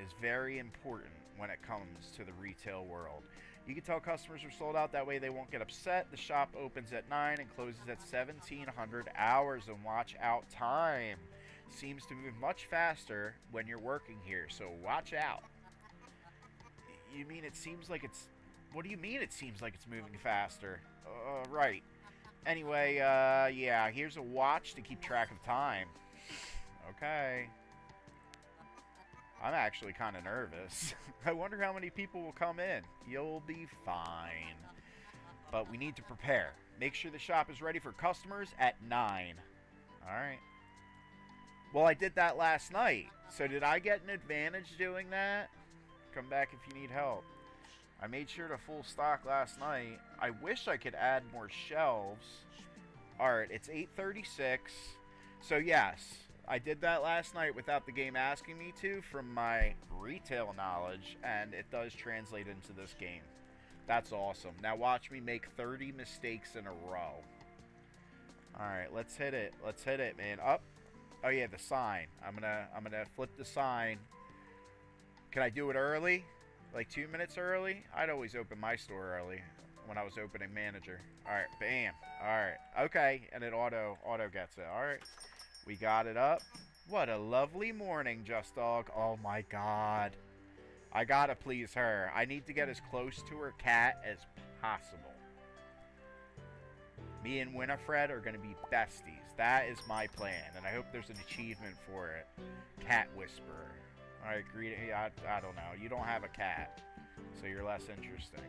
is very important when it comes to the retail world. You can tell customers are sold out. That way they won't get upset. The shop opens at 9 and closes at 1700 hours. And watch out, time seems to move much faster when you're working here. So watch out. You mean it seems like it's... What do you mean it seems like it's moving faster? Right. Anyway, yeah, here's a watch to keep track of time. Okay. I'm actually kind of nervous. I wonder how many people will come in. You'll be fine. But we need to prepare. Make sure the shop is ready for customers at 9. Alright. Well, I did that last night. So did I get an advantage doing that? Come back if you need help. I made sure to full stock last night. I wish I could add more shelves. Alright, it's 8:36. So yes, I did that last night without the game asking me to from my retail knowledge, and it does translate into this game. That's awesome. Now watch me make 30 mistakes in a row. Alright, let's hit it. Let's hit it, man. Up. Oh yeah, the sign. I'm gonna flip the sign. Can I do it early? Like 2 minutes early? I'd always open my store early when I was opening manager. Alright, bam. Alright. Okay, and it auto gets it. Alright. We got it up. What a lovely morning, Just Dog. Oh my god. I gotta please her. I need to get as close to her cat as possible. Me and Winifred are gonna be besties. That is my plan, and I hope there's an achievement for it. Cat Whisperer. Alright, greeting. I don't know. You don't have a cat, so you're less interesting.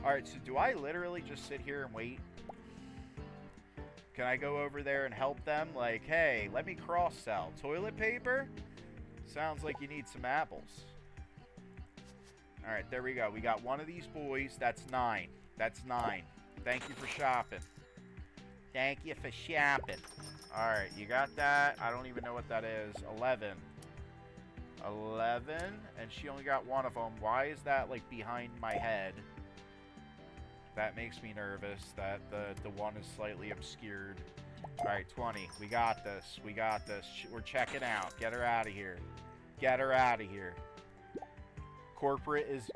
Alright, so do I literally just sit here and wait? Can I go over there and help them? Like, hey, let me cross-sell. Toilet paper? Sounds like you need some apples. Alright, there we go. We got one of these boys. That's 9. That's 9. Thank you for shopping. Thank you for shopping. Alright, you got that. I don't even know what that is. 11. 11. And she only got one of them. Why is that, like, behind my head? That makes me nervous that the one is slightly obscured. Alright, 20. We got this. We got this. We're checking out. Get her out of here. Get her out of here. Corporate's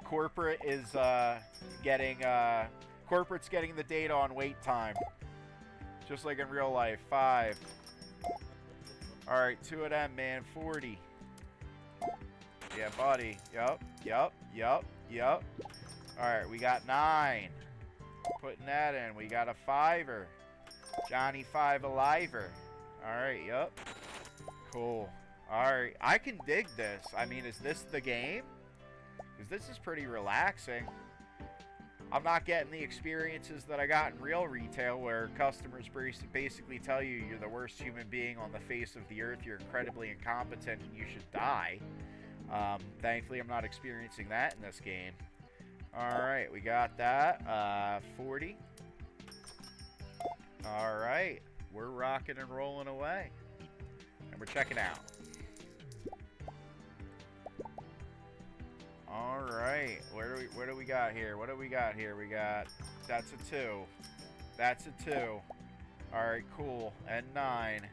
getting the data on wait time. Just like in real life. 5. Alright, 2 of them, man. 40. Yeah, buddy. Yup. Alright, we got 9. Putting that in. We got a 5-er. Johnny 5 aliver. Alright, yup. Cool. Alright, I can dig this. I mean, is this the game? Because this is pretty relaxing. I'm not getting the experiences that I got in real retail where customers basically tell you you're the worst human being on the face of the earth, you're incredibly incompetent, and you should die. Thankfully, I'm not experiencing that in this game. Alright, we got that. 40. Alright, we're rocking and rolling away. And we're checking out. Alright, what do we got here? What do we got here? We got, that's a 2. That's a 2. Alright, cool. And 9.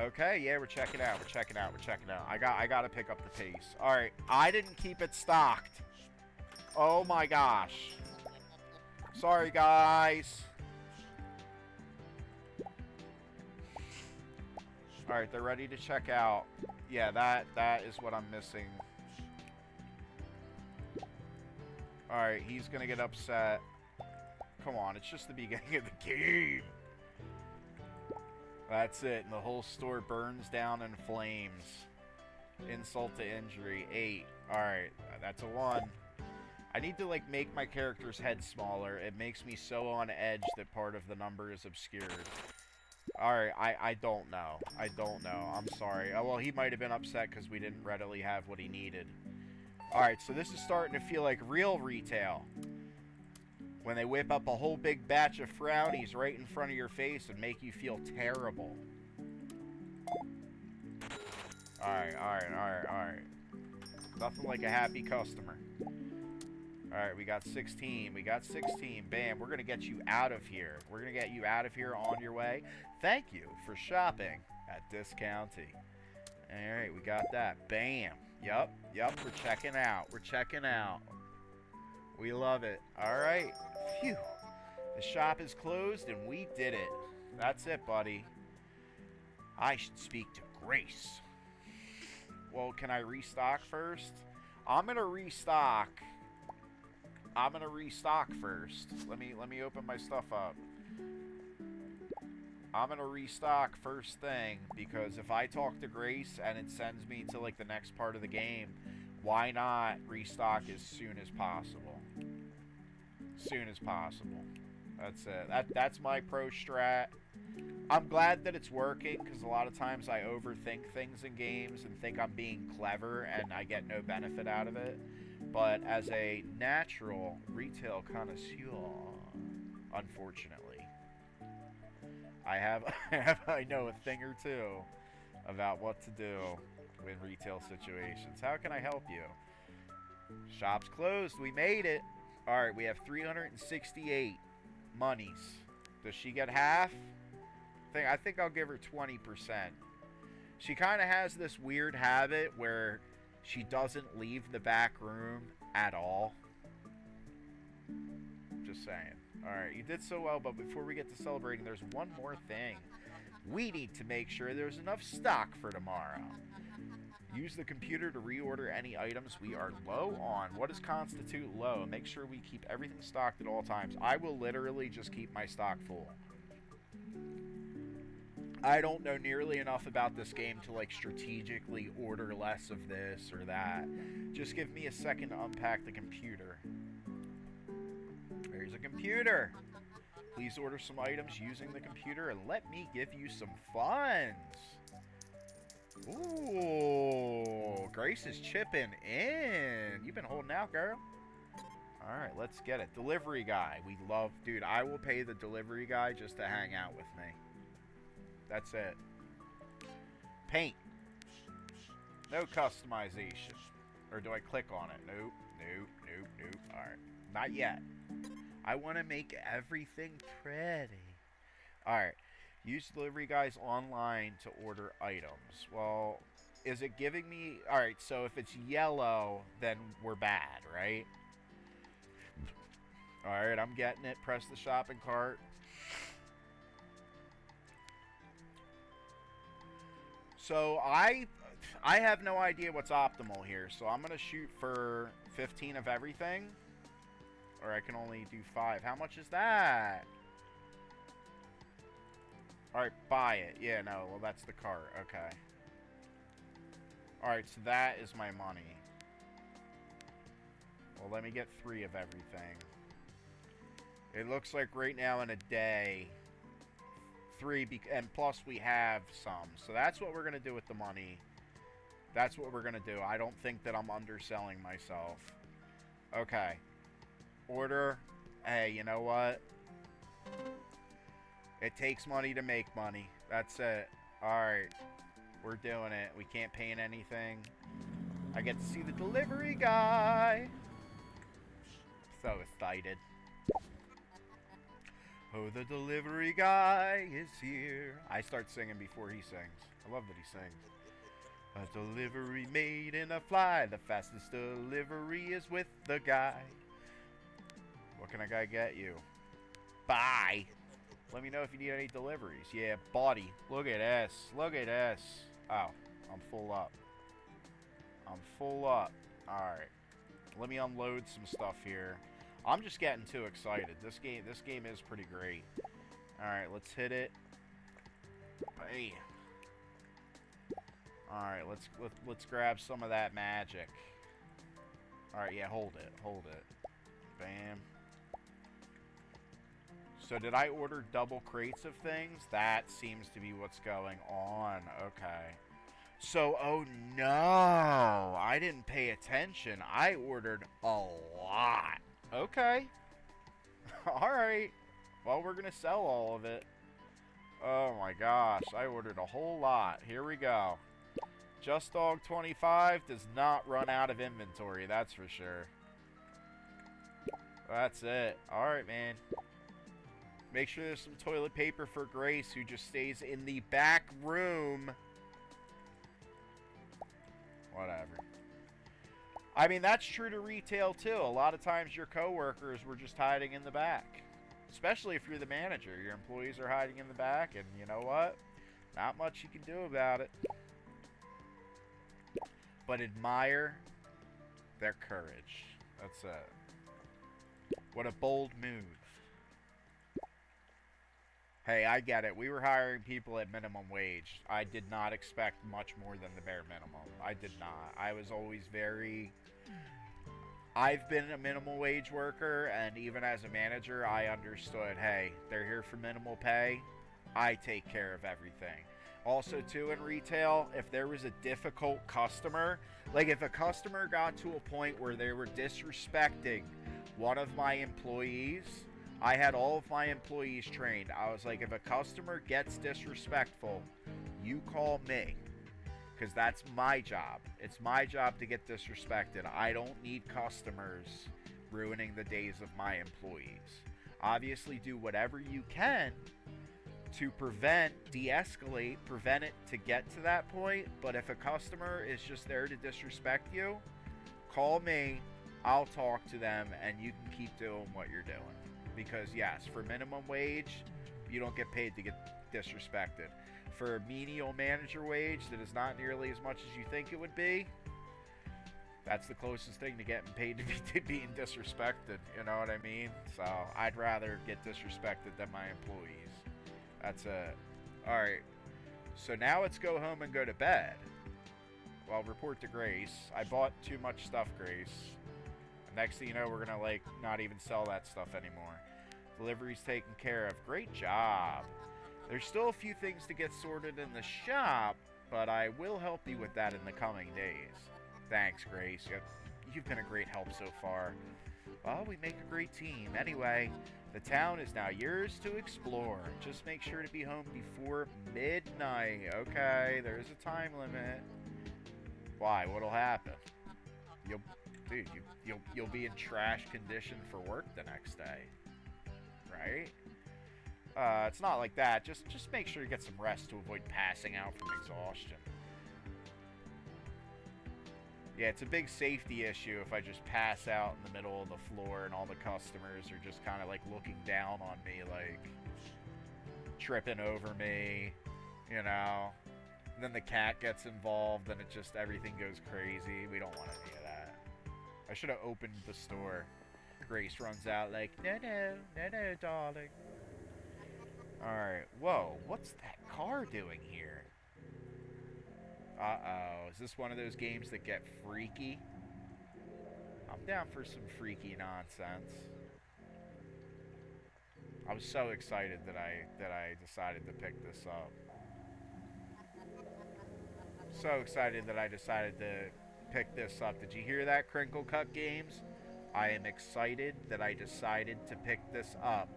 Okay, yeah, we're checking out. I gotta pick up the pace. Alright, I didn't keep it stocked. Oh my gosh. Sorry, guys. Alright, they're ready to check out. Yeah, that is what I'm missing. Alright, he's gonna get upset. Come on, it's just the beginning of the game. That's it, and the whole store burns down in flames. Insult to injury. 8. Alright, that's a 1. I need to, like, make my character's head smaller. It makes me so on edge that part of the number is obscured. Alright, I don't know. I'm sorry. Oh, well, he might have been upset because we didn't readily have what he needed. Alright, so this is starting to feel like real retail. When they whip up a whole big batch of frownies right in front of your face and make you feel terrible. Alright. Nothing like a happy customer. Alright, we got 16. Bam, we're going to get you out of here. We're going to get you out of here on your way. Thank you for shopping at Discounty. Alright, we got that. Bam. Yup, we're checking out. We love it. Alright. Phew. The shop is closed and we did it. That's it, buddy. I should speak to Grace. Well, can I restock first? I'm going to restock first. Let me open my stuff up. I'm going to restock first thing because if I talk to Grace and it sends me to like the next part of the game, why not restock as soon as possible? That's it. That's my pro strat. I'm glad that it's working because a lot of times I overthink things in games and think I'm being clever and I get no benefit out of it. But as a natural retail connoisseur, unfortunately, I know a thing or two about what to do in retail situations. How can I help you? Shop's closed. We made it. All right, we have 368 monies. Does she get half? I think I'll give her 20%. She kind of has this weird habit where she doesn't leave the back room at all. Just saying. Alright, you did so well, but before we get to celebrating, there's one more thing. We need to make sure there's enough stock for tomorrow. Use the computer to reorder any items we are low on. What does constitute low? Make sure we keep everything stocked at all times. I will literally just keep my stock full. I don't know nearly enough about this game to like strategically order less of this or that. Just give me a second to unpack the computer. There's a computer. Please order some items using the computer and let me give you some funds. Ooh, Grace is chipping in. You've been holding out, girl. Alright, let's get it. Delivery guy. We love... Dude, I will pay the delivery guy just to hang out with me. That's it. Paint. No customization. Or do I click on it? Nope, nope, nope, nope. Alright. Not yet. I want to make everything pretty. Alright. Use delivery guys online to order items. Well, is it giving me... Alright, so if it's yellow, then we're bad, right? Alright, I'm getting it. Press the shopping cart. So I have no idea what's optimal here. So I'm going to shoot for 15 of everything. Or I can only do 5. How much is that? Alright, buy it. Yeah, no, well, that's the cart. Okay. Alright, so that is my money. Well, let me get 3 of everything. It looks like right now in a day, 3, and plus we have some. So that's what we're going to do with the money. That's what we're going to do. I don't think that I'm underselling myself. Okay. Order. Hey, you know what? It takes money to make money. That's it. Alright. We're doing it. We can't paint anything. I get to see the delivery guy. So excited. Oh, the delivery guy is here. I start singing before he sings. I love that he sings. A delivery made in a fly. The fastest delivery is with the guy. What can a guy get you? Bye. Let me know if you need any deliveries. Yeah, body. Look at this. Look at this. Oh, I'm full up. I'm full up. Alright. Let me unload some stuff here. I'm just getting too excited. This game is pretty great. Alright, let's hit it. Hey. Alright, let's grab some of that magic. Alright, yeah, hold it. Hold it. Bam. So did I order double crates of things? That seems to be what's going on. Okay. So, oh no, I didn't pay attention. I ordered a lot. Okay. Alright. Well, we're going to sell all of it. Oh my gosh, I ordered a whole lot. Here we go. Just Dog 25 does not run out of inventory, that's for sure. That's it. Alright, man. Make sure there's some toilet paper for Grace, who just stays in the back room. Whatever. I mean, that's true to retail, too. A lot of times your coworkers were just hiding in the back. Especially if you're the manager. Your employees are hiding in the back, and you know what? Not much you can do about it. But admire their courage. That's it. What a bold move. Hey, I get it. We were hiring people at minimum wage. I did not expect much more than the bare minimum. I did not. I was always very... I've been a minimum wage worker, and even as a manager, I understood, hey, they're here for minimal pay. I take care of everything. Also, too, in retail, if there was a difficult customer, like if a customer got to a point where they were disrespecting one of my employees, I had all of my employees trained. I was like, if a customer gets disrespectful, you call me. Because that's my job. It's my job to get disrespected. I don't need customers ruining the days of my employees. Obviously, do whatever you can to prevent, de-escalate, prevent it to get to that point. But if a customer is just there to disrespect you, call me. I'll talk to them, and you can keep doing what you're doing. Because yes, for minimum wage, you don't get paid to get disrespected. For a menial manager wage that is not nearly as much as you think it would be, that's the closest thing to getting paid to being disrespected. You know what I mean? So I'd rather get disrespected than my employees. That's it. Alright. So now let's go home and go to bed. Well, report to Grace. I bought too much stuff, Grace. Next thing you know, we're gonna, like, not even sell that stuff anymore. Delivery's taken care of. Great job. There's still a few things to get sorted in the shop, but I will help you with that in the coming days. Thanks, Grace. You've been a great help so far. Well, we make a great team. Anyway, the town is now yours to explore. Just make sure to be home before midnight. Okay, there's a time limit. Why? What'll happen? You'll be in trash condition for work the next day, right? It's not like that. Just make sure you get some rest to avoid passing out from exhaustion. Yeah, it's a big safety issue if I just pass out in the middle of the floor and all the customers are just kind of like looking down on me, like tripping over me, you know. And then the cat gets involved and it just, everything goes crazy. We don't want any of that. I should have opened the store. Grace runs out like, no, darling. Alright, whoa, what's that car doing here? Uh-oh, is this one of those games that get freaky? I'm down for some freaky nonsense. I was so excited that I decided to pick this up. So excited that I decided to pick this up. Did you hear that, Crinkle Cut Games? I am excited that I decided to pick this up.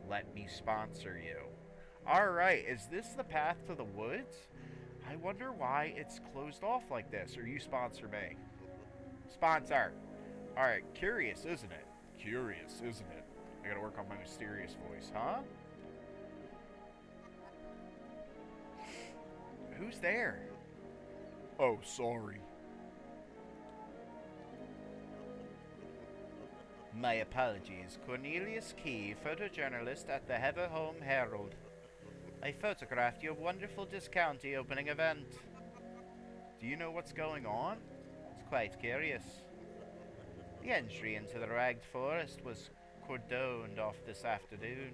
Let me sponsor you. Alright, is this the path to the woods? I wonder why it's closed off like this. Or you sponsor me. Sponsor. Alright, curious, isn't it? Curious, isn't it? I gotta work on my mysterious voice, huh? Who's there? Oh, sorry. My apologies. Cornelius Key, photojournalist at the Heather Home Herald. I photographed your wonderful discounty opening event. Do you know what's going on? It's quite curious. The entry into the Ragged Forest was cordoned off this afternoon.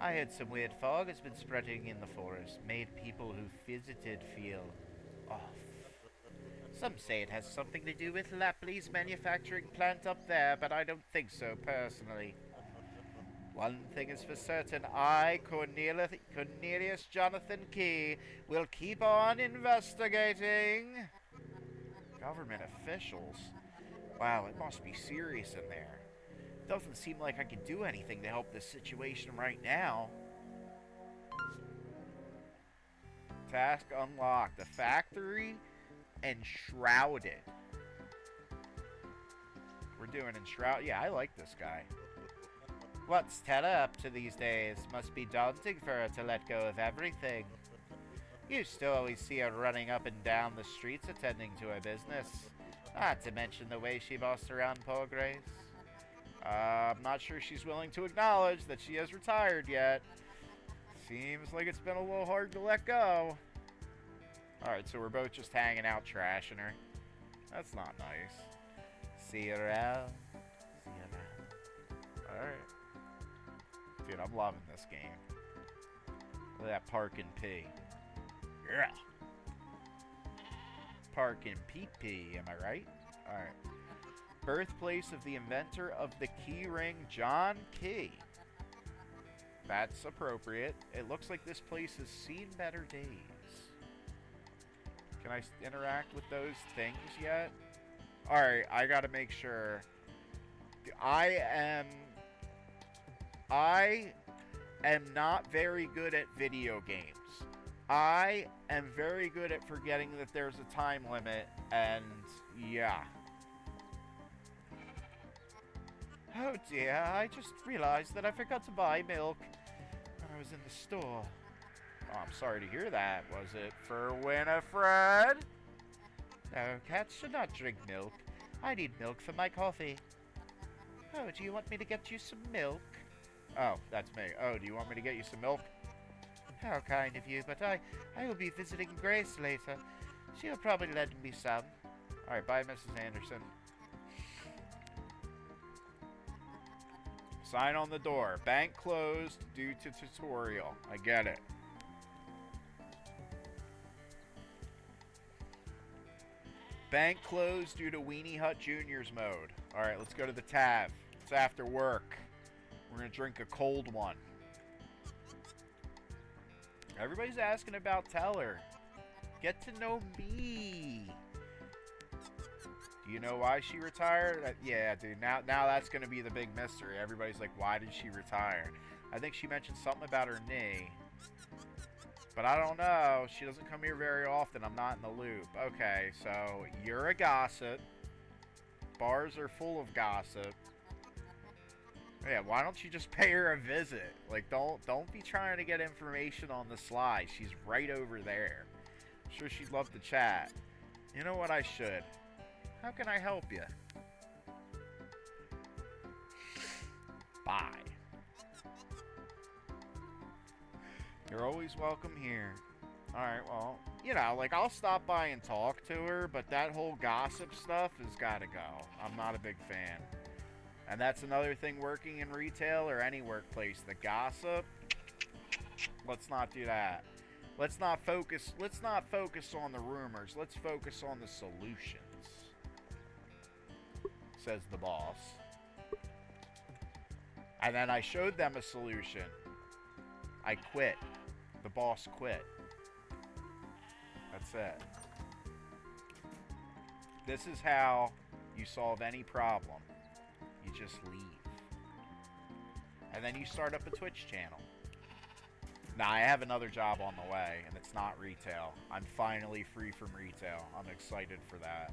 I heard some weird fog has been spreading in the forest, made people who visited feel off. Some say it has something to do with Lapley's manufacturing plant up there, but I don't think so personally. One thing is for certain, I, Cornelius Jonathan Key, will keep on investigating. Government officials? Wow, it must be serious in there. Doesn't seem like I can do anything to help this situation right now. Task unlocked. The factory enshrouded. We're doing enshrouded. Yeah, I like this guy. What's Tella up to these days? Must be daunting for her to let go of everything. Used to always see her running up and down the streets attending to her business. Not to mention the way she bossed around poor Grace. I'm not sure she's willing to acknowledge that she has retired yet. Seems like it's been a little hard to let go. Alright, so we're both just hanging out trashing her. That's not nice. See you around. See you around. Alright. Dude, I'm loving this game. Look at that Park and P. Yeah. Park and PP, am I right? Alright. Birthplace of the inventor of the key ring, John Key. That's appropriate. It looks like this place has seen better days. Can I interact with those things yet? Alright, I gotta make sure. I am I am not very good at video games. I am very good at forgetting that there's a time limit, and yeah. Oh dear, I just realized that I forgot to buy milk when I was in the store. Oh, I'm sorry to hear that. Was it for Winifred? No, cats should not drink milk. I need milk for my coffee. Oh, do you want me to get you some milk? Oh, that's me. Oh, do you want me to get you some milk? How kind of you, but I will be visiting Grace later. She'll probably lend me some. Alright, bye, Mrs. Anderson. Sign on the door. Bank closed due to tutorial. I get it. Bank closed due to Weenie Hut Junior's mode. Alright, let's go to the tab. It's after work. We're going to drink a cold one. Everybody's asking about Teller. Get to know me. Do you know why she retired? Yeah, dude. Now that's going to be the big mystery. Everybody's like, why did she retire? I think she mentioned something about her knee. But I don't know. She doesn't come here very often. I'm not in the loop. Okay, so you're a gossip. Bars are full of gossip. Yeah, why don't you just pay her a visit? Like, don't be trying to get information on the sly. She's right over there. I'm sure she'd love to chat. You know what I should? How can I help you? Bye. You're always welcome here. Alright, well, you know, like, I'll stop by and talk to her, but that whole gossip stuff has got to go. I'm not a big fan. And that's another thing working in retail or any workplace. The gossip, let's not do that. Let's not focus on the rumors. Let's focus on the solutions, says the boss. And then I showed them a solution. I quit. The boss quit. That's it. This is how you solve any problem. You just leave. And then you start up a Twitch channel. Nah, I have another job on the way, and it's not retail. I'm finally free from retail. I'm excited for that.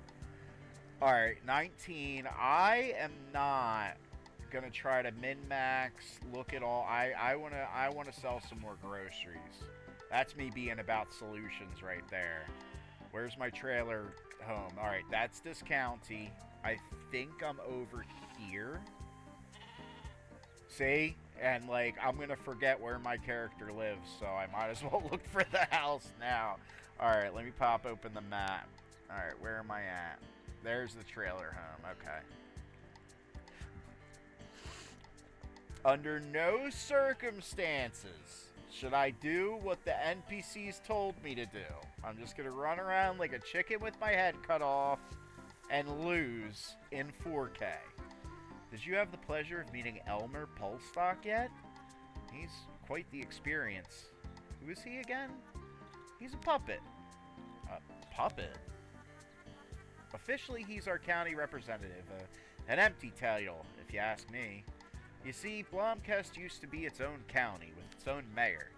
Alright, 19. I am not gonna try to min-max, look at all. I wanna sell some more groceries. That's me being about solutions right there. Where's my trailer home? Alright, that's Discounty. I think I'm over here. See? And, like, I'm gonna forget where my character lives, so I might as well look for the house now. Alright, let me pop open the map. Alright, where am I at? There's the trailer home. Okay. Under no circumstances should I do what the NPCs told me to do. I'm just gonna run around like a chicken with my head cut off and lose in 4K. Did you have the pleasure of meeting Elmer Polstock yet? He's quite the experience. Who is he again? He's a puppet. A puppet? Officially, he's our county representative. An empty title, if you ask me. You see, Blomkest used to be its own county, with its own mayor.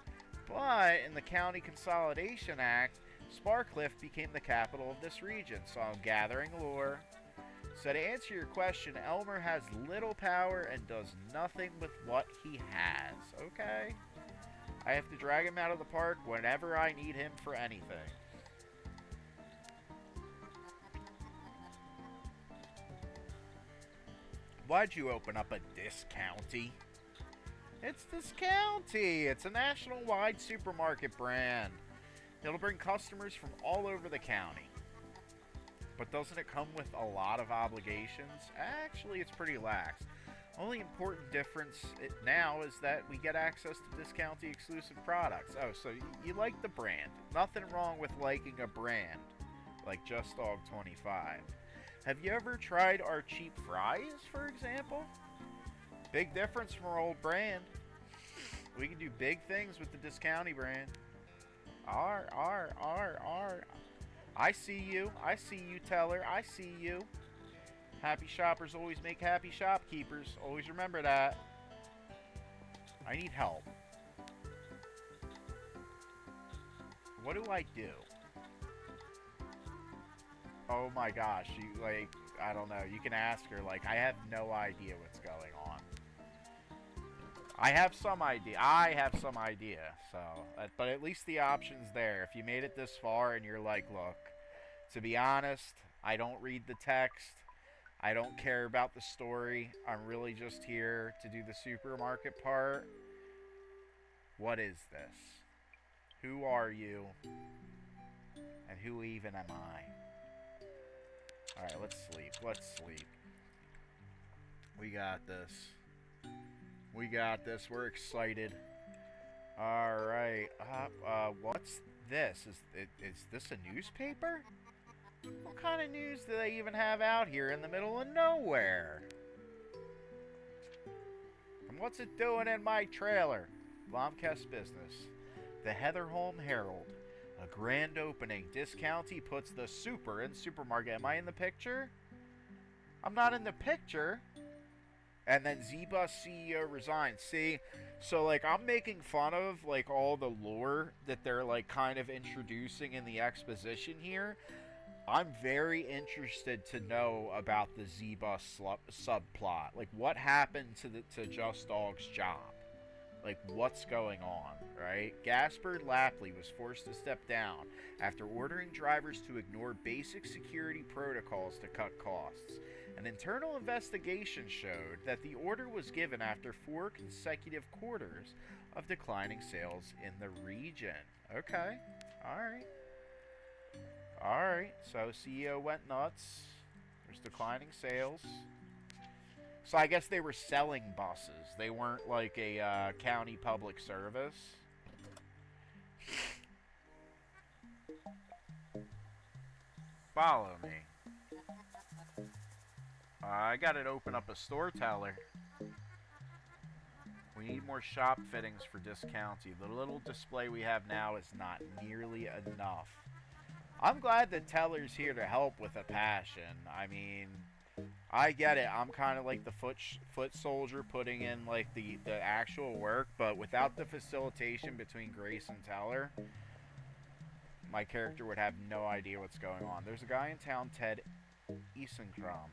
But, in the County Consolidation Act, Sparkliff became the capital of this region, so I'm gathering lore. So to answer your question, Elmer has little power and does nothing with what he has, okay? I have to drag him out of the park whenever I need him for anything. Why'd you open up a Discounty? It's Discounty! It's a national-wide supermarket brand. It'll bring customers from all over the county. But doesn't it come with a lot of obligations? Actually, it's pretty lax. Only important difference now is that we get access to Discounty exclusive products. Oh, so you like the brand. Nothing wrong with liking a brand, like Just Dog 25. Have you ever tried our cheap fries, for example? Big difference from our old brand. We can do big things with the Discounty brand. R. I see you, Teller. I see you. Happy shoppers always make happy shopkeepers. Always remember that. I need help. What do I do? Oh my gosh, you, like, I don't know. You can ask her, like, I have no idea what's going on. I have some idea, so, but at least the option's there. If you made it this far and you're like, look, to be honest, I don't read the text. I don't care about the story. I'm really just here to do the supermarket part. What is this? Who are you? And who even am I? Alright, let's sleep. Let's sleep. We got this. We got this. We're excited. Alright. What's this? Is this a newspaper? What kind of news do they even have out here in the middle of nowhere? And what's it doing in my trailer? Blomkest Business. The Heatherholm Herald. A grand opening. Discounty puts the super in supermarket. Am I in the picture? I'm not in the picture. And then Z-Bus CEO resigns. See, so like I'm making fun of like all the lore that they're like kind of introducing in the exposition here. I'm very interested to know about the Z-Bus subplot. Like what happened to Just Dog's job? Like what's going on, right? Gaspard Lapley was forced to step down after ordering drivers to ignore basic security protocols to cut costs. An internal investigation showed that the order was given after 4 consecutive quarters of declining sales in the region. Okay, alright. Alright, so CEO went nuts. There's declining sales. So I guess they were selling buses. They weren't like a county public service. Follow me. I gotta open up a store teller. We need more shop fittings for Discounty. The little display we have now is not nearly enough. I'm glad the teller's here to help with a passion. I mean, I get it. I'm kind of like the foot soldier putting in like the actual work, but without the facilitation between Grace and Teller, my character would have no idea what's going on. There's a guy in town, Ted Isenkram.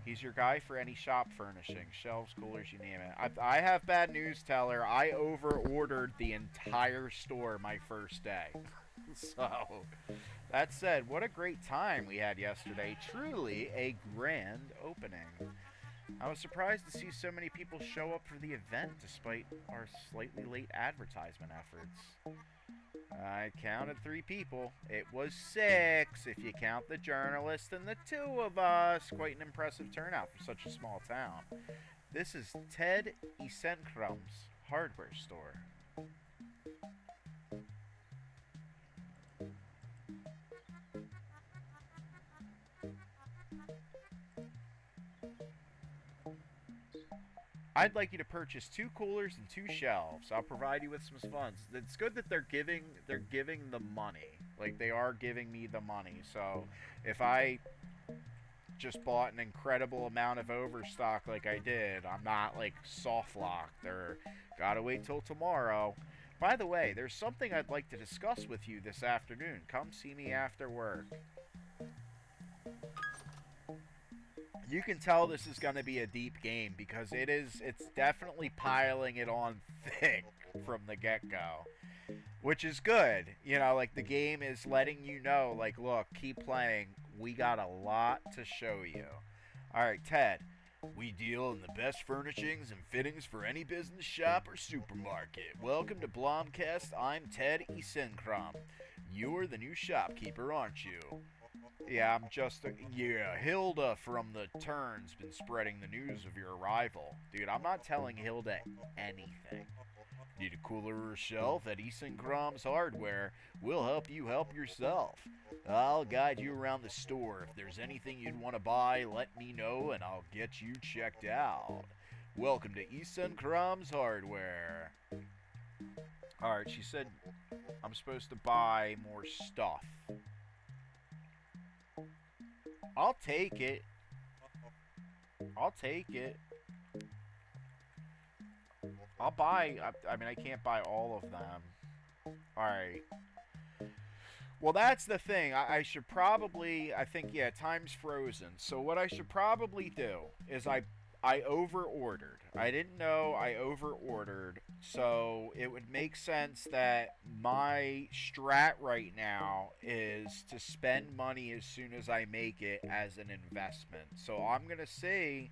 He's your guy for any shop furnishing, shelves, coolers, you name it. I have bad news, Teller. I over-ordered the entire store my first day. So, that said, what a great time we had yesterday. Truly a grand opening. I was surprised to see so many people show up for the event despite our slightly late advertisement efforts. I counted 3 people. It was 6 if you count the journalist and the 2 of us. Quite an impressive turnout for such a small town. This is Ted Isenkram's hardware store. I'd like you to purchase 2 coolers and 2 shelves. I'll provide you with some funds. It's good that they're giving the money. Like they are giving me the money. So if I just bought an incredible amount of overstock like I did, I'm not like soft locked or gotta wait till tomorrow. By the way, there's something I'd like to discuss with you this afternoon. Come see me after work. You can tell this is going to be a deep game because it's definitely piling it on thick from the get-go, which is good. You know, like the game is letting you know, like, look, keep playing. We got a lot to show you. All right, Ted, we deal in the best furnishings and fittings for any business shop or supermarket. Welcome to Blomkest. I'm Ted Isenkram. You're the new shopkeeper, aren't you? Yeah, I'm just... yeah, Hilda from the Turn's been spreading the news of your arrival. Dude, I'm not telling Hilda anything. Need a cooler or a shelf at Isenkram's Hardware? We'll help you help yourself. I'll guide you around the store. If there's anything you'd want to buy, let me know and I'll get you checked out. Welcome to Isenkram's Hardware. Alright, she said I'm supposed to buy more stuff. I'll take it. I'll take it. I'll buy... I mean, I can't buy all of them. Alright. Well, that's the thing. I should probably... I think, yeah, time's frozen. So what I should probably do is I over-ordered. I didn't know I over-ordered, so it would make sense that my strat right now is to spend money as soon as I make it as an investment. So I'm going to see...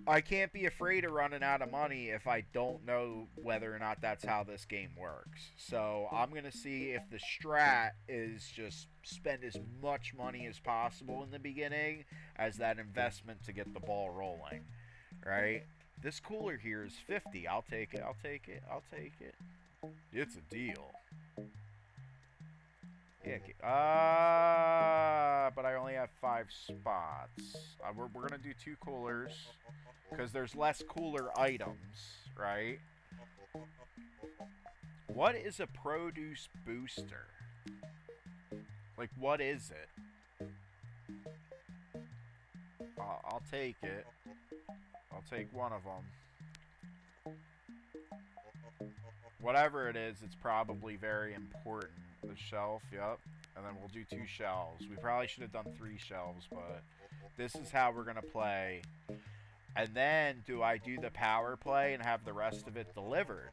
I can't be afraid of running out of money if I don't know whether or not that's how this game works. So I'm going to see if the strat is just spend as much money as possible in the beginning as that investment to get the ball rolling, right? This cooler here is 50. I'll take it. I'll take it. I'll take it. It's a deal. Yeah. But I only have 5 spots. We're going to do 2 coolers. Because there's less cooler items, right? What is a produce booster? Like, what is it? I'll take it. I'll take one of them. Whatever it is, it's probably very important. The shelf, yep. And then we'll do 2 shelves. We probably should have done 3 shelves, but this is how we're going to play. And then, do I do the power play and have the rest of it delivered?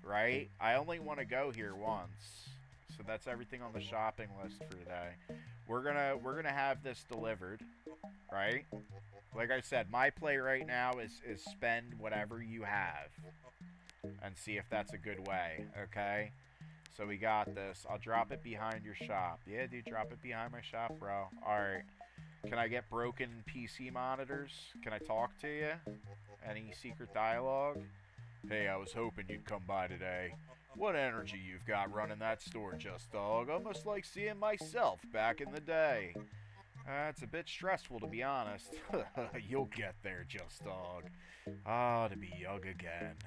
Right? I only want to go here once. So that's everything on the shopping list for today. We're gonna have this delivered, right? Like I said, my play right now is spend whatever you have and see if that's a good way, okay? So we got this. I'll drop it behind your shop. Yeah, dude, drop it behind my shop, bro. Alright. Can I get broken PC monitors? Can I talk to you? Any secret dialogue? Hey, I was hoping you'd come by today. What energy you've got running that store, Just Dog. Almost like seeing myself back in the day. It's a bit stressful, to be honest. You'll get there, Just Dog. Ah, to be young again.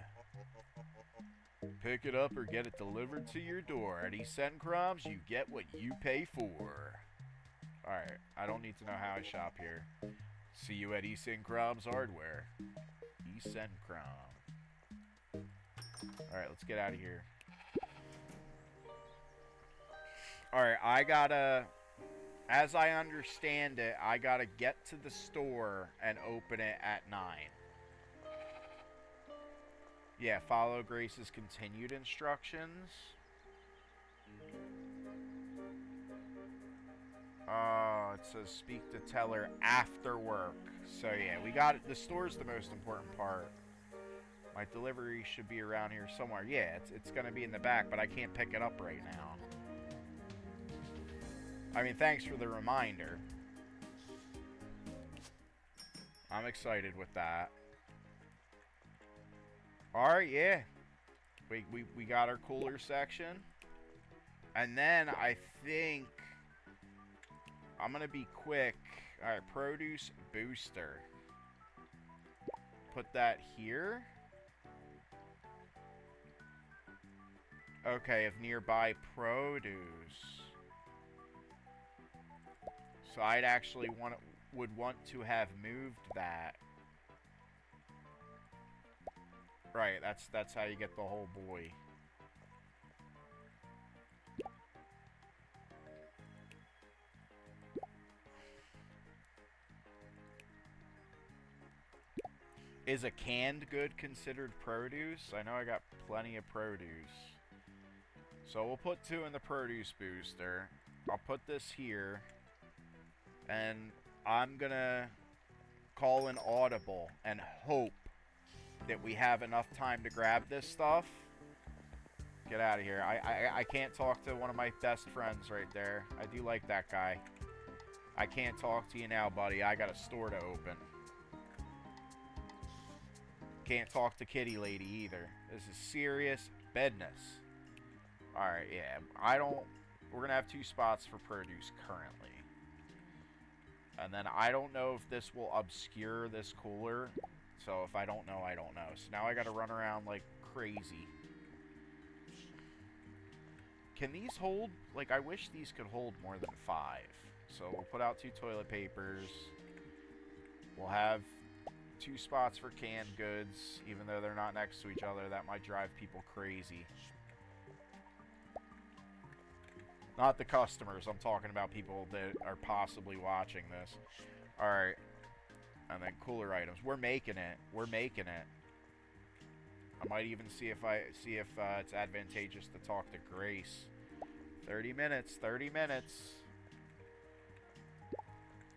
Pick it up or get it delivered to your door. At East Croms, you get what you pay for. Alright, I don't need to know how I shop here. See you at East Croms Hardware. East Croms. Alright, let's get out of here. Alright, I gotta... As I understand it, I gotta get to the store and open it at 9. Yeah, follow Grace's continued instructions. Oh, it says speak to teller after work. So yeah, we got it. The store's the most important part. My delivery should be around here somewhere. Yeah, it's gonna be in the back, but I can't pick it up right now. I mean, thanks for the reminder. I'm excited with that. Alright, yeah. We got our cooler section. And then I think I'm gonna be quick. Alright, produce booster. Put that here. Okay, of nearby produce. So I'd actually would want to have moved that. Right, that's how you get the whole boy. Is a canned good considered produce? I know I got plenty of produce. So we'll put 2 in the produce booster. I'll put this here. And I'm gonna call an audible and hope that we have enough time to grab this stuff. Get out of here. I can't talk to one of my best friends right there. I do like that guy. I can't talk to you now, buddy. I got a store to open. Can't talk to Kitty Lady either. This is serious business. Alright, yeah. We're going to have 2 spots for produce currently. And then I don't know if this will obscure this cooler. So if I don't know, I don't know. So now I got to run around like crazy. Can these hold? Like, I wish these could hold more than 5. So we'll put out 2 toilet papers. We'll have 2 spots for canned goods, even though they're not next to each other. That might drive people crazy. Not the customers. I'm talking about people that are possibly watching this. Alright. And then cooler items. We're making it. We're making it. I might even see if it's advantageous to talk to Grace. 30 minutes. 30 minutes.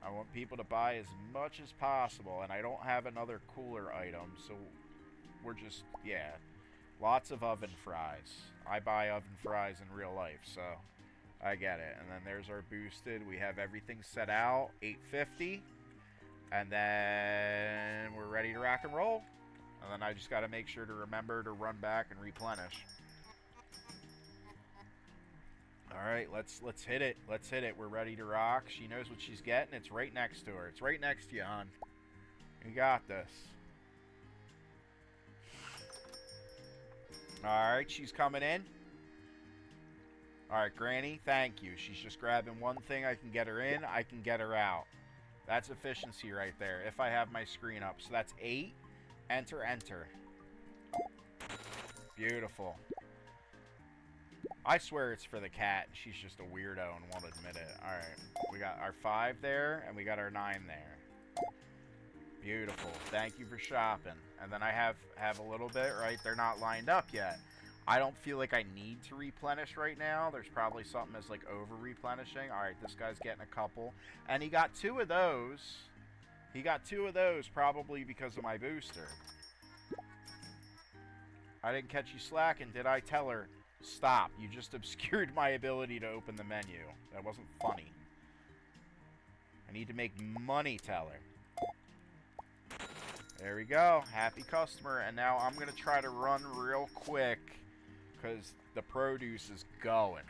I want people to buy as much as possible. And I don't have another cooler item. So we're just, yeah. Lots of oven fries. I buy oven fries in real life, so I get it. And then there's our boosted. We have everything set out. 850. And then we're ready to rock and roll. And then I just got to make sure to remember to run back and replenish. Alright, let's hit it. Let's hit it. We're ready to rock. She knows what she's getting. It's right next to her. It's right next to you, hon. You got this. Alright, she's coming in. Alright, Granny, thank you. She's just grabbing one thing. I can get her in. I can get her out. That's efficiency right there, if I have my screen up. So that's 8. Enter, enter. Beautiful. I swear it's for the cat. She's just a weirdo and won't admit it. Alright, we got our 5 there, and we got our 9 there. Beautiful. Thank you for shopping. And then I have a little bit, right? They're not lined up yet. I don't feel like I need to replenish right now. There's probably something that's like over replenishing. All right, this guy's getting a couple. And he got 2 of those. He got 2 of those probably because of my booster. I didn't catch you slacking. Did I tell her, stop? You just obscured my ability to open the menu. That wasn't funny. I need to make money, tell her. There we go. Happy customer. And now I'm going to try to run real quick because the produce is going.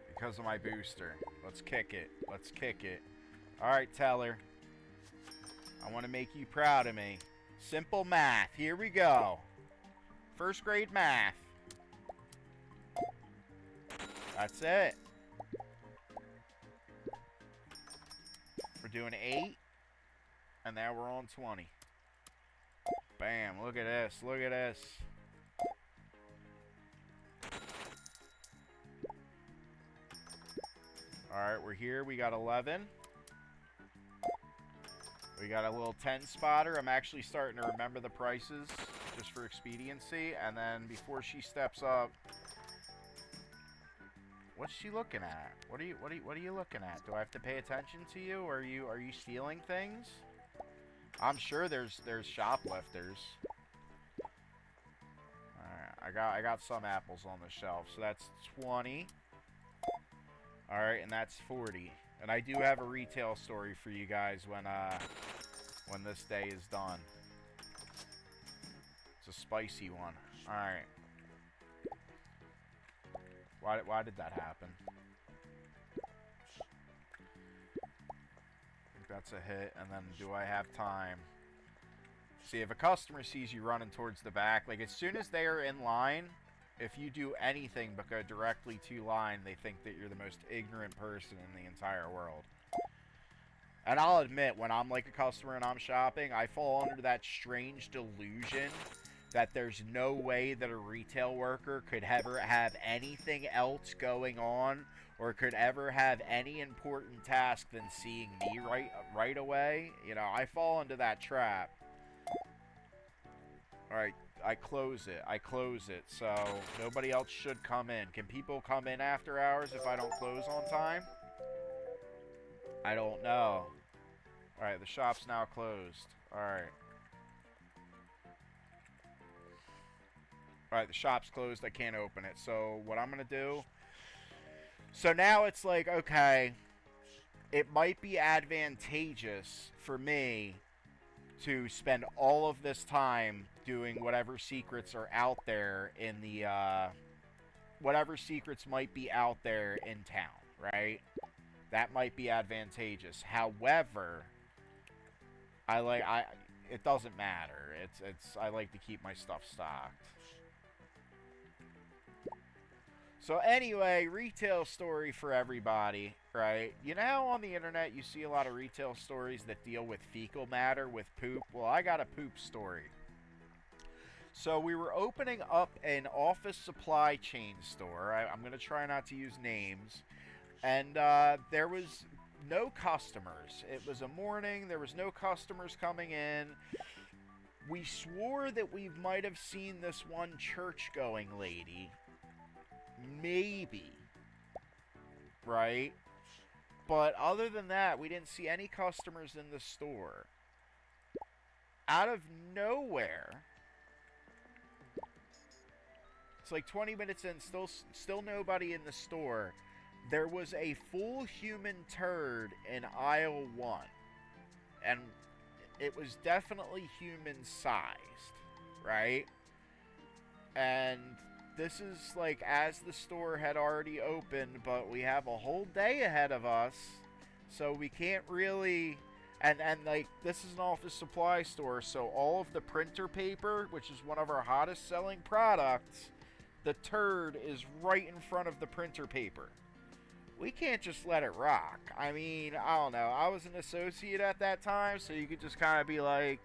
Because of my booster. Let's kick it. Let's kick it. Alright, Teller. I want to make you proud of me. Simple math. Here we go. First grade math. That's it. We're doing 8. And now we're on 20. Bam. Look at this. Look at this. Alright, we're here. We got 11. We got a little 10 spotter. I'm actually starting to remember the prices just for expediency. And then before she steps up, what's she looking at? What are you looking at? Do I have to pay attention to you? Or are you stealing things? I'm sure there's shoplifters. Alright, I got some apples on the shelf. So that's 20. Alright, and that's 40. And I do have a retail story for you guys when this day is done. It's a spicy one. Alright. Why did that happen? That's a hit, and then do I have time? See, if a customer sees you running towards the back, like as soon as they are in line, if you do anything but go directly to line, they think that you're the most ignorant person in the entire world. And I'll admit, when I'm like a customer and I'm shopping, I fall under that strange delusion that there's no way that a retail worker could ever have anything else going on or could ever have any important task than seeing me right away. You know, I fall into that trap. Alright, I close it. I close it. So, nobody else should come in. Can people come in after hours if I don't close on time? I don't know. Alright, the shop's now closed. Alright. Alright, the shop's closed. I can't open it. So, what I'm going to do... So now it's like, okay, it might be advantageous for me to spend all of this time doing whatever secrets are out there in the, whatever secrets might be out there in town, right? That might be advantageous. However, it doesn't matter. I like to keep my stuff stocked. So anyway, retail story for everybody, right? You know how on the internet you see a lot of retail stories that deal with fecal matter, with poop? Well, I got a poop story. So we were opening up an office supply chain store. I'm going to try not to use names. And there was no customers. It was a morning. There was no customers coming in. We swore that we might have seen this one church-going lady. Maybe. Right? But other than that, we didn't see any customers in the store. Out of nowhere, it's like 20 minutes in, still nobody in the store. There was a full human turd in aisle 1. And it was definitely human-sized, right? And this is like as the store had already opened, but we have a whole day ahead of us, so we can't really... And like, this is an office supply store, so all of the printer paper, which is one of our hottest selling products, the turd is right in front of the printer paper. We can't just let it rock. I mean, I don't know. I was an associate at that time, so you could just kind of be like,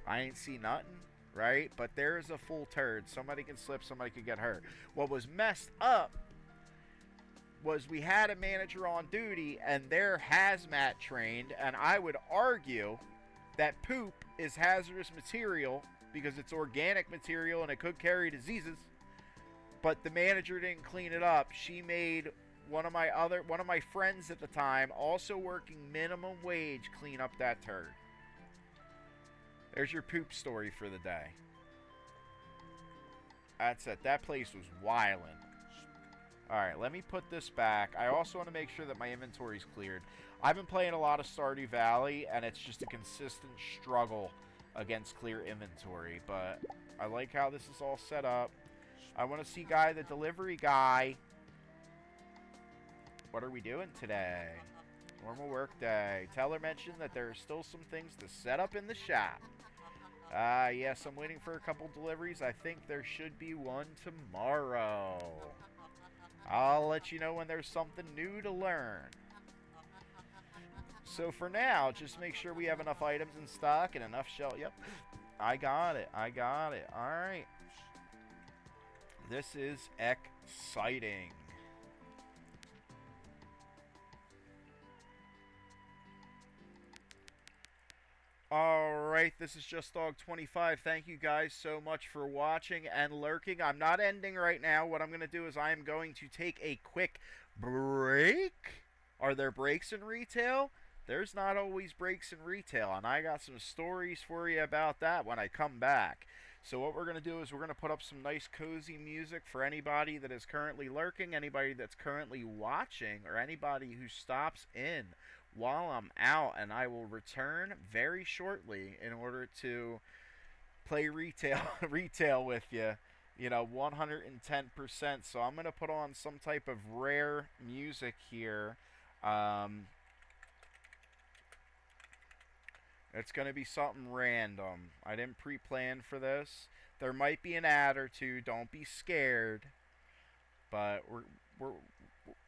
I ain't see nothing, right? But there's a full turd. Somebody can slip, somebody could get hurt. What was messed up was we had a manager on duty, and they're hazmat trained, and I would argue that poop is hazardous material because it's organic material and it could carry diseases. But the manager didn't clean it up. She made one of my friends at the time, also working minimum wage, clean up that turd. There's your poop story for the day. That's it. That place was wildin'. Alright, let me put this back. I also want to make sure that my inventory's cleared. I've been playing a lot of Stardew Valley, and it's just a consistent struggle against clear inventory. But I like how this is all set up. I want to see Guy the delivery guy. What are we doing today? Normal work day. Teller mentioned that there are still some things to set up in the shop. Yes, I'm waiting for a couple deliveries. I think there should be one tomorrow. I'll let you know when there's something new to learn. So for now, just make sure we have enough items in stock and enough shelf. Yep, I got it. Alright. This is exciting. Alright, this is JustDog25. Thank you guys so much for watching and lurking. I'm not ending right now. What I'm going to do is I am going to take a quick break. Are there breaks in retail? There's not always breaks in retail, and I got some stories for you about that when I come back. So what we're going to do is we're going to put up some nice cozy music for anybody that is currently lurking, anybody that's currently watching, or anybody who stops in while I'm out, and I will return very shortly in order to play retail with you, you know, 110%. So I'm going to put on some type of rare music here. It's going to be something random. I didn't pre-plan for this. There might be an ad or two. Don't be scared. But we're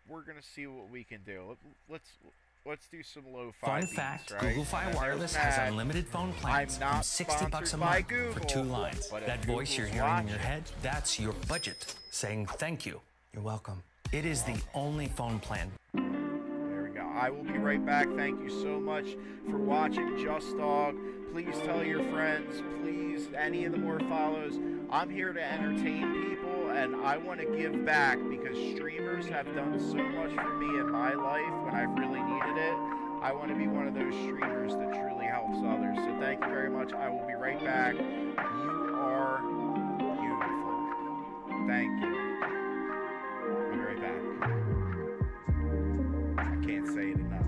going to see what we can do. Let's do some lo-fi Fun beats, fact, right? Google Fi Wireless has unlimited phone plans from $60 a month for 2 lines. That voice you're hearing in your head, that's your budget saying thank you. You're welcome. It is the only phone plan. There we go. I will be right back. Thank you so much for watching Just Dog. Please tell your friends. Please, any of the more follows. I'm here to entertain people, and I want to give back because streamers have done so much for me in my life when I've really needed it. I want to be one of those streamers that truly helps others. So thank you very much. I will be right back. You are beautiful. Thank you. I'll be right back. I can't say it enough.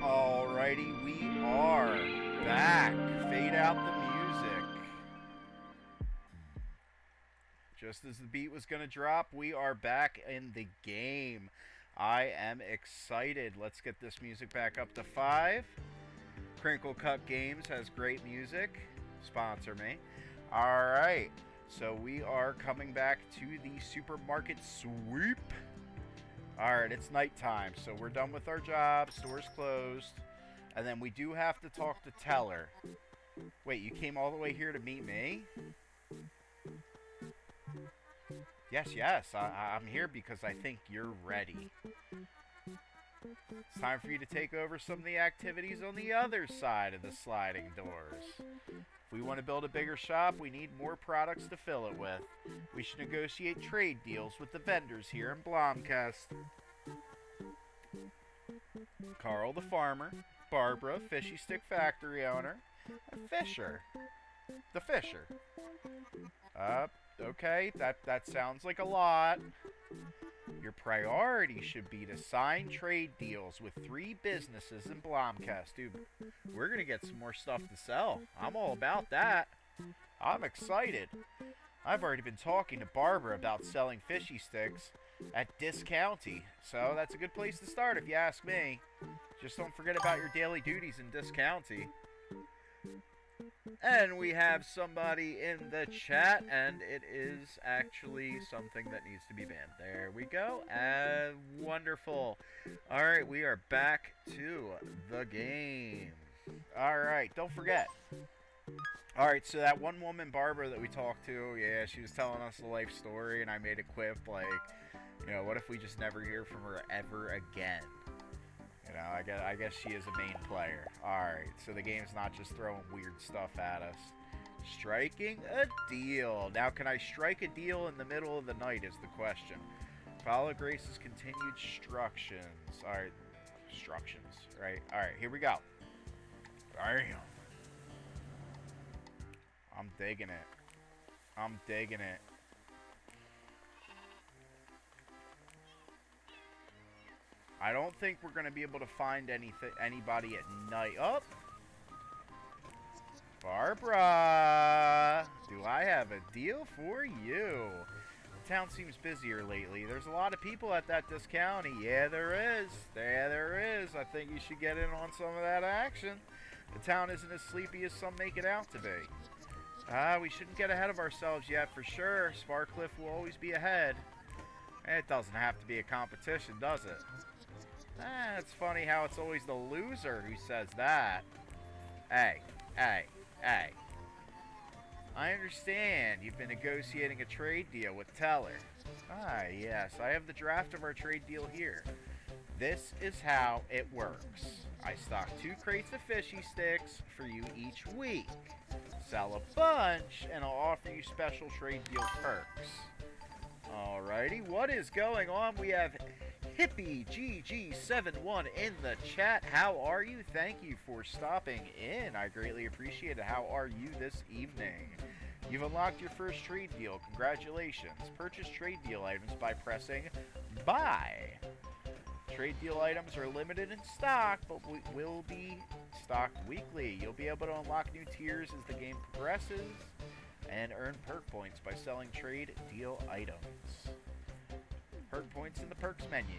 Alrighty, we are back. Fade out the music. Just as the beat was going to drop, we are back in the game. I am excited. Let's get this music back up to 5. Crinkle Cut Games has great music. Sponsor me. Alright, so we are coming back to the supermarket sweep. Alright, it's nighttime, so we're done with our job. Store's closed. And then we do have to talk to Teller. Wait, you came all the way here to meet me? Yes, I'm here because I think you're ready. It's time for you to take over some of the activities on the other side of the sliding doors. If we want to build a bigger shop, we need more products to fill it with. We should negotiate trade deals with the vendors here in Blomkest. Carl the farmer, Barbara, Fishy Stick factory owner, and Fisher. The Fisher. Okay, that sounds like a lot. Your priority should be to sign trade deals with 3 businesses in Blomkest. Dude, we're going to get some more stuff to sell. I'm all about that. I'm excited. I've already been talking to Barbara about selling Fishy Sticks at Discounty, so that's a good place to start if you ask me. Just don't forget about your daily duties in Discounty. And we have somebody in the chat, and it is actually something that needs to be banned. There we go. Wonderful. Alright, we are back to the game. Alright, don't forget. Alright, so that one woman, Barbara, that we talked to, yeah, she was telling us the life story, and I made a quip, like, you know, what if we just never hear from her ever again? You know, I guess she is a main player. Alright, so the game's not just throwing weird stuff at us. Striking a deal. Now, can I strike a deal in the middle of the night is the question. Follow Grace's continued instructions. Alright, instructions, right? Alright, here we go. Damn. I'm digging it. I'm digging it. I don't think we're going to be able to find anybody at night. Oh! Barbara! Do I have a deal for you? The town seems busier lately. There's a lot of people at that Discounty. Yeah, there is. Yeah, there is. I think you should get in on some of that action. The town isn't as sleepy as some make it out to be. We shouldn't get ahead of ourselves yet, for sure. Sparkcliff will always be ahead. It doesn't have to be a competition, does it? It's funny how it's always the loser who says that. Hey. I understand you've been negotiating a trade deal with Teller. Yes, I have the draft of our trade deal here. This is how it works. I stock 2 crates of Fishy Sticks for you each week. Sell a bunch, and I'll offer you special trade deal perks. Alrighty, what is going on? We have Hippie GG71 in the chat. How are you? Thank you for stopping in. I greatly appreciate it. How are you this evening? You've unlocked your first trade deal. Congratulations. Purchase trade deal items by pressing buy. Trade deal items are limited in stock, but will be stocked weekly. You'll be able to unlock new tiers as the game progresses and earn perk points by selling trade deal items. Perk points in the perks menu.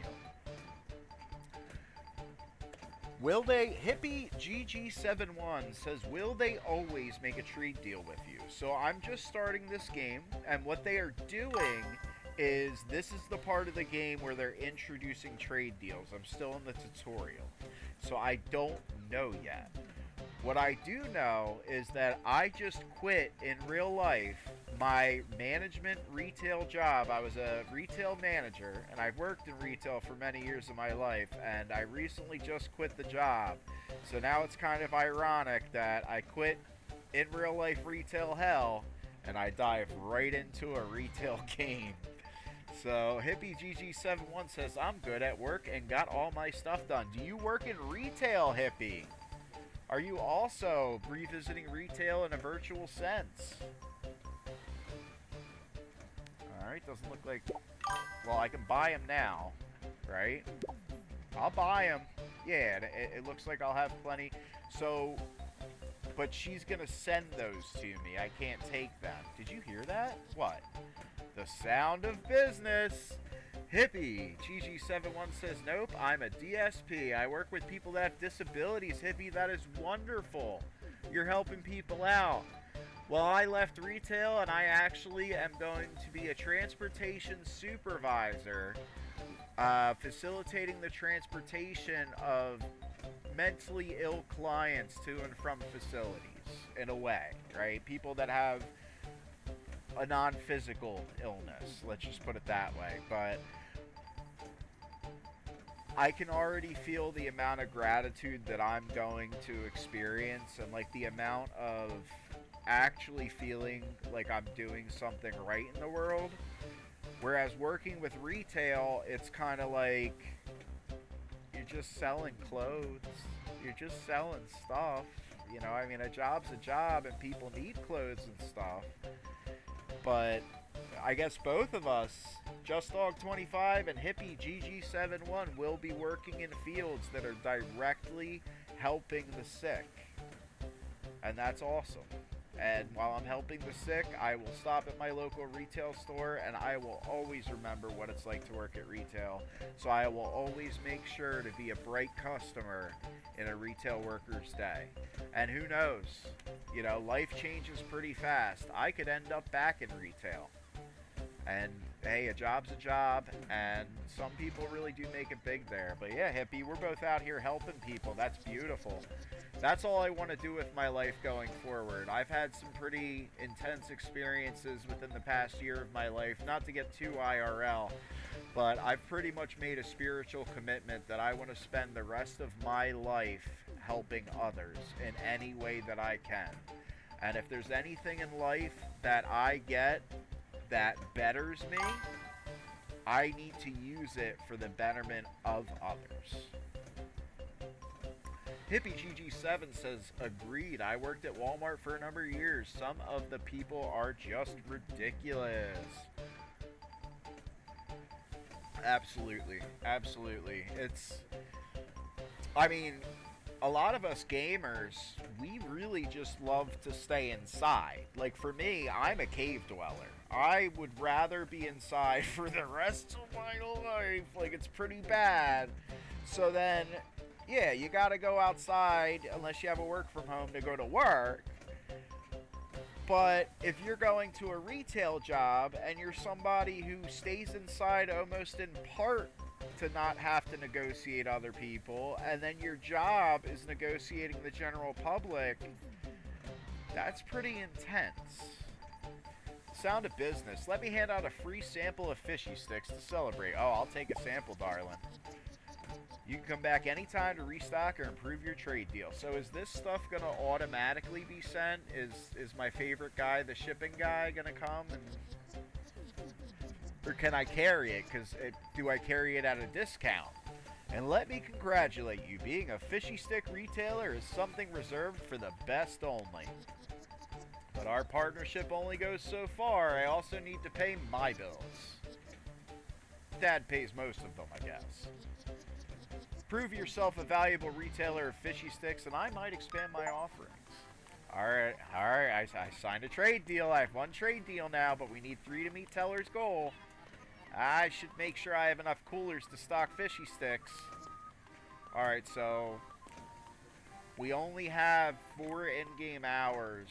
Will they, Hippie GG71 says, will they always make a trade deal with you? So I'm just starting this game, and what they are doing is, this is the part of the game where they're introducing trade deals. I'm still in the tutorial, so I don't know yet. What I do know is that I just quit in real life my management retail job. I was a retail manager, and I've worked in retail for many years of my life, and I recently just quit the job. So now it's kind of ironic that I quit in real life retail hell, and I dive right into a retail game. So Hippie GG71 says, I'm good at work and got all my stuff done. Do you work in retail, Hippie? Are you also revisiting retail in a virtual sense? Alright, doesn't look like... Well, I can buy them now, right? I'll buy them. Yeah, it looks like I'll have plenty. So, but she's going to send those to me. I can't take them. Did you hear that? What? The sound of business. Hippie GG71 says, nope, I'm a DSP. I work with people that have disabilities. Hippie, that is wonderful. You're helping people out. Well, I left retail, and I actually am going to be a transportation supervisor, facilitating the transportation of mentally ill clients to and from facilities, in a way, right? People that have a non-physical illness, let's just put it that way. But I can already feel the amount of gratitude that I'm going to experience, and like the amount of actually feeling like I'm doing something right in the world. Whereas working with retail, it's kind of like you're just selling clothes, you're just selling stuff, you know. I mean, a job's a job, and people need clothes and stuff. But I guess both of us, JustDog25 and Hippie GG71, will be working in fields that are directly helping the sick. And that's awesome. And while I'm helping the sick, I will stop at my local retail store, and I will always remember what it's like to work at retail. So I will always make sure to be a bright customer in a retail worker's day. And who knows, you know, life changes pretty fast. I could end up back in retail. And hey, a job's a job, and some people really do make it big there. But yeah, Hippie, we're both out here helping people. That's beautiful. That's all I want to do with my life going forward. I've had some pretty intense experiences within the past year of my life, not to get too IRL, but I've pretty much made a spiritual commitment that I want to spend the rest of my life helping others in any way that I can. And if there's anything in life that I get that betters me, I need to use it for the betterment of others. Hippie GG7 says, agreed. I worked at Walmart for a number of years. Some of the people are just ridiculous. Absolutely. Absolutely. I mean, a lot of us gamers, we really just love to stay inside. Like for me, I'm a cave dweller. I would rather be inside for the rest of my life. Like, it's pretty bad. So then, yeah, you gotta go outside unless you have a work from home to go to work. But if you're going to a retail job and you're somebody who stays inside almost in part to not have to negotiate other people, and then your job is negotiating the general public, that's pretty intense. Sound of business. Let me hand out a free sample of fishy sticks to celebrate. Oh, I'll take a sample, darling. You can come back anytime to restock or improve your trade deal. So is this stuff going to automatically be sent? Is my favorite guy, the shipping guy, going to come? Or can I carry it? Because do I carry it at a discount? And let me congratulate you. Being a fishy stick retailer is something reserved for the best only. But our partnership only goes so far. I also need to pay my bills. Dad pays most of them, I guess. Prove yourself a valuable retailer of fishy sticks, and I might expand my offerings. Alright, I signed a trade deal. I have one trade deal now, but we need 3 to meet Teller's goal. I should make sure I have enough coolers to stock fishy sticks. Alright, so we only have 4 in-game hours.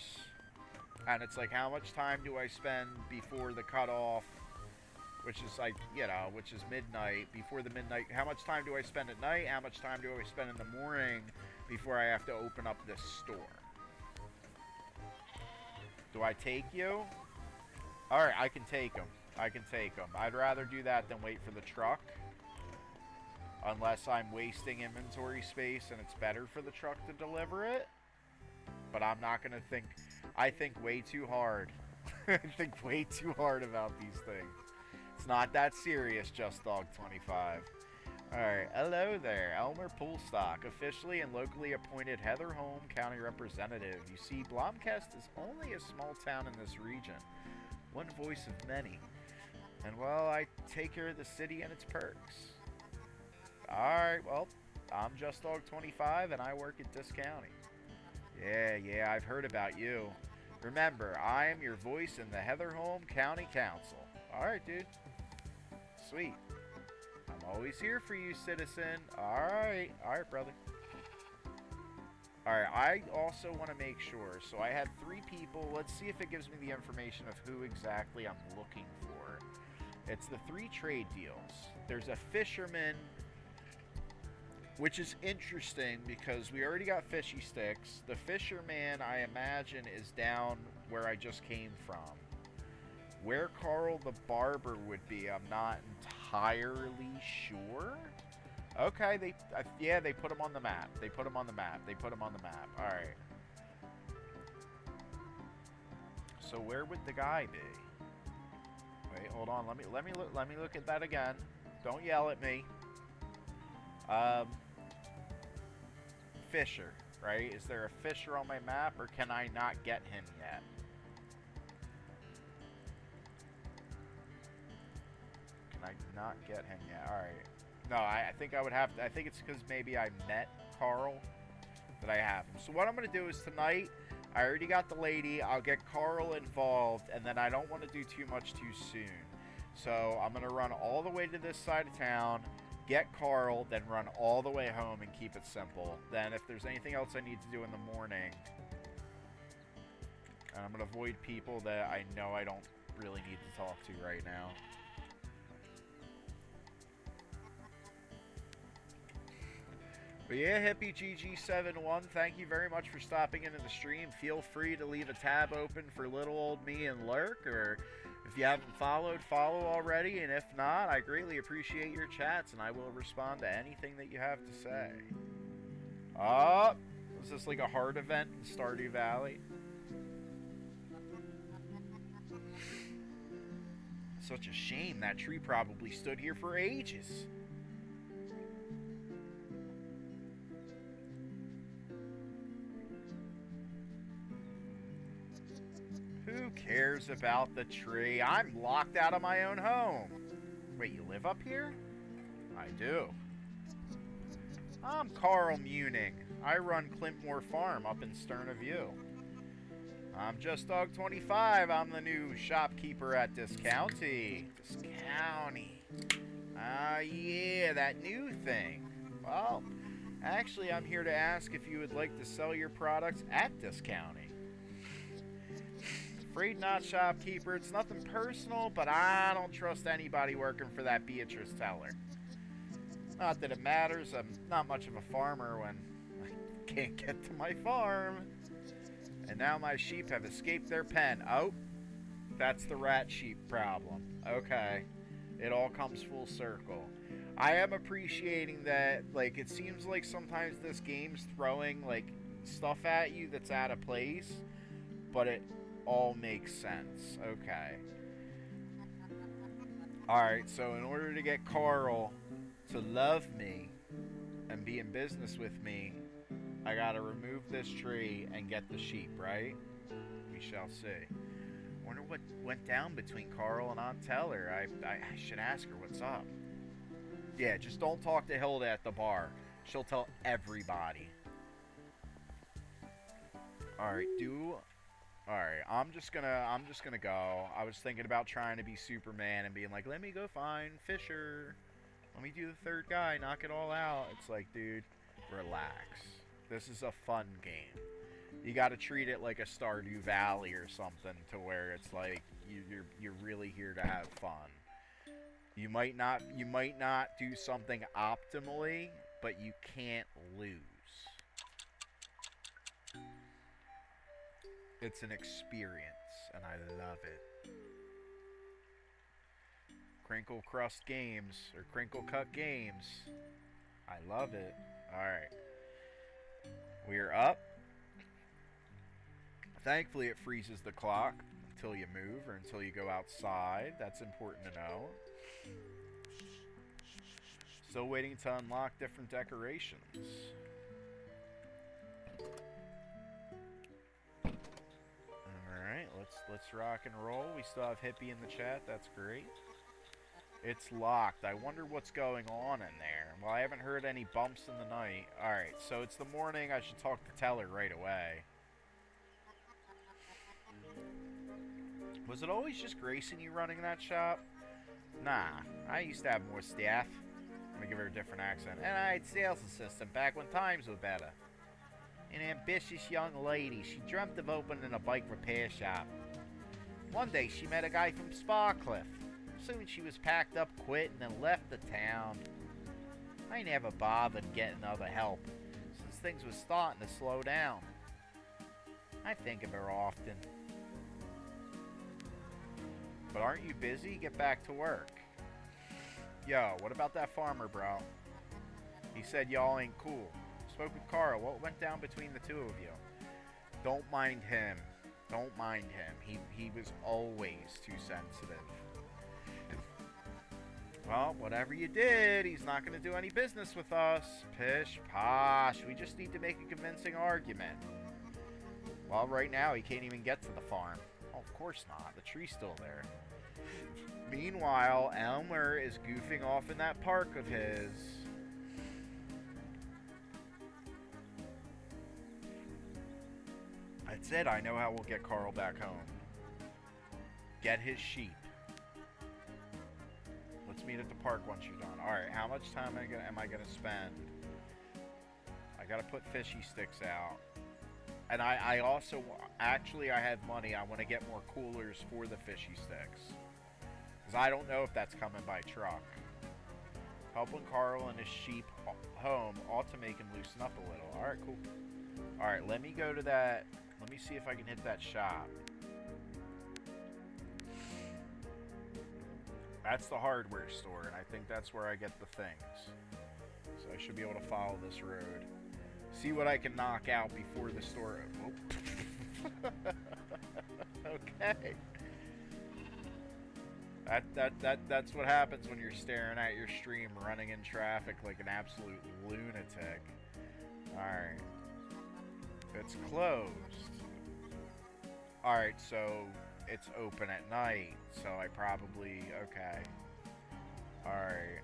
And it's like, how much time do I spend before the cutoff? Which is like, you know, which is midnight. Before the midnight, how much time do I spend at night? How much time do I spend in the morning before I have to open up this store? Do I take you? Alright, I can take them. I can take them. I'd rather do that than wait for the truck. Unless I'm wasting inventory space and it's better for the truck to deliver it. But I'm not going to think... I think way too hard. I think way too hard about these things. It's not that serious, Just Dog 25. Alright, hello there. Elmer Poolstock, officially and locally appointed Heather Home County Representative. You see, Blomkest is only a small town in this region. One voice of many. And, well, I take care of the city and its perks. Alright, well, I'm Just Dog 25 and I work at Dis County. Yeah, I've heard about you. Remember, I am your voice in the Heather Home County Council. Alright, dude. Sweet. I'm always here for you, citizen. Alright, brother. Alright, I also want to make sure. So I had 3 people. Let's see if it gives me the information of who exactly I'm looking for. It's the 3 trade deals. There's a fisherman, which is interesting because we already got fishy sticks. The fisherman, I imagine, is down where I just came from. Where Carl the barber would be, I'm not entirely sure. Okay, they put him on the map. They put him on the map. All right. So where would the guy be? Wait, hold on. Let me look at that again. Don't yell at me. Fisher, right? Is there a Fisher on my map, or can I not get him yet? Can I not get him yet? All right. No, I think I would have to. I think it's because maybe I met Carl that I have him. So what I'm going to do is tonight, I already got the lady. I'll get Carl involved, and then I don't want to do too much too soon. So I'm going to run all the way to this side of town, get Carl, then run all the way home and keep it simple. Then if there's anything else I need to do in the morning, and I'm going to avoid people that I know I don't really need to talk to right now. But yeah, Hippie GG71, thank you very much for stopping into the stream. Feel free to leave a tab open for little old me and lurk, or if you haven't followed, follow already, and if not, I greatly appreciate your chats, and I will respond to anything that you have to say. Was this like a hard event in Stardew Valley? Such a shame, that tree probably stood here for ages. Who cares about the tree? I'm locked out of my own home. Wait, you live up here? I do. I'm Carl Muning. I run Clintmore Farm up in Sterna View. I'm Just Dog 25. I'm the new shopkeeper at Dis County. Dis County. Yeah, that new thing. Well, actually, I'm here to ask if you would like to sell your products at Dis County. Afraid not, shopkeeper. It's nothing personal, but I don't trust anybody working for that Beatrice Teller. Not that it matters. I'm not much of a farmer when I can't get to my farm. And now my sheep have escaped their pen. Oh, that's the rat sheep problem. Okay. It all comes full circle. I am appreciating that, like, it seems like sometimes this game's throwing, like, stuff at you that's out of place, but it all makes sense. Okay. Alright, so in order to get Carl to love me and be in business with me, I gotta remove this tree and get the sheep, right? We shall see. Wonder what went down between Carl and Aunt Teller. I should ask her what's up. Yeah, just don't talk to Hilda at the bar. She'll tell everybody. Alright, Alright, I'm just gonna go. I was thinking about trying to be Superman and being like, let me go find Fisher. Let me do the third guy, knock it all out. It's like, dude, relax. This is a fun game. You gotta treat it like a Stardew Valley or something, to where it's like you're really here to have fun. You might not do something optimally, but you can't lose. It's an experience, and I love it. Crinkle Crust Games, or Crinkle Cut Games. I love it. Alright. We're up. Thankfully, it freezes the clock until you move or until you go outside. That's important to know. Still waiting to unlock different decorations. Alright, let's rock and roll. We still have Hippie in the chat. That's great. It's locked. I wonder what's going on in there. Well, I haven't heard any bumps in the night. Alright, so it's the morning. I should talk to Teller right away. Was it always just Grayson you running that shop? Nah, I used to have more staff. I'm gonna give her a different accent. And I had sales assistant back when times were better. An ambitious young lady. She dreamt of opening a bike repair shop. One day she met a guy from Sparcliffe. Soon she was packed up, quit, and then left the town. I never bothered getting other help, since things were starting to slow down. I think of her often. But aren't you busy? Get back to work. Yo, what about that farmer, bro? He said y'all ain't cool. Spoke with Carl. What went down between the two of you? Don't mind him. Don't mind him. He was always too sensitive. Well, whatever you did, he's not going to do any business with us. Pish posh. We just need to make a convincing argument. Well, right now, he can't even get to the farm. Oh, of course not. The tree's still there. Meanwhile, Elmer is goofing off in that park of his. That's it. I know how we'll get Carl back home. Get his sheep. Let's meet at the park once you're done. Alright, how much time am I gonna spend? I gotta put fishy sticks out. And I also, actually I have money. I want to get more coolers for the fishy sticks. Because I don't know if that's coming by truck. Helping Carl and his sheep home ought to make him loosen up a little. Alright, cool. Alright, let me go to that. Let me see if I can hit that shop. That's the hardware store, and I think that's where I get the things. So I should be able to follow this road. See what I can knock out before the store. Oh. Okay. That's what happens when you're staring at your stream, running in traffic like an absolute lunatic. Alright. It's closed. Alright, so it's open at night, so I probably... Okay. Alright.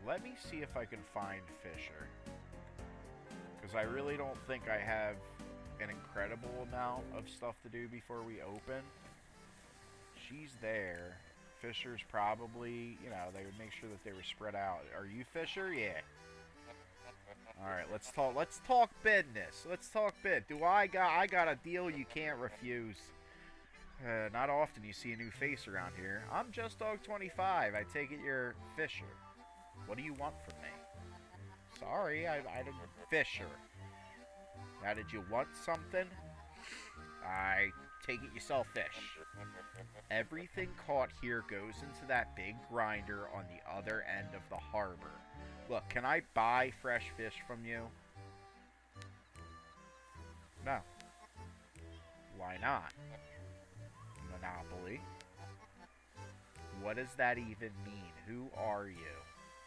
Let me see if I can find Fisher. Because I really don't think I have an incredible amount of stuff to do before we open. She's there. Fisher's probably, you know, they would make sure that they were spread out. Are you Fisher? Yeah. Alright, let's talk business. Let's talk bid. I got a deal you can't refuse. Not often you see a new face around here. I'm Just Dog 25. I take it you're Fisher. What do you want from me? Sorry, I didn't... Fisher. Now, did you want something? I take it you sell fish. Everything caught here goes into that big grinder on the other end of the harbor. Look, can I buy fresh fish from you? No. Why not? Monopoly. What does that even mean? Who are you?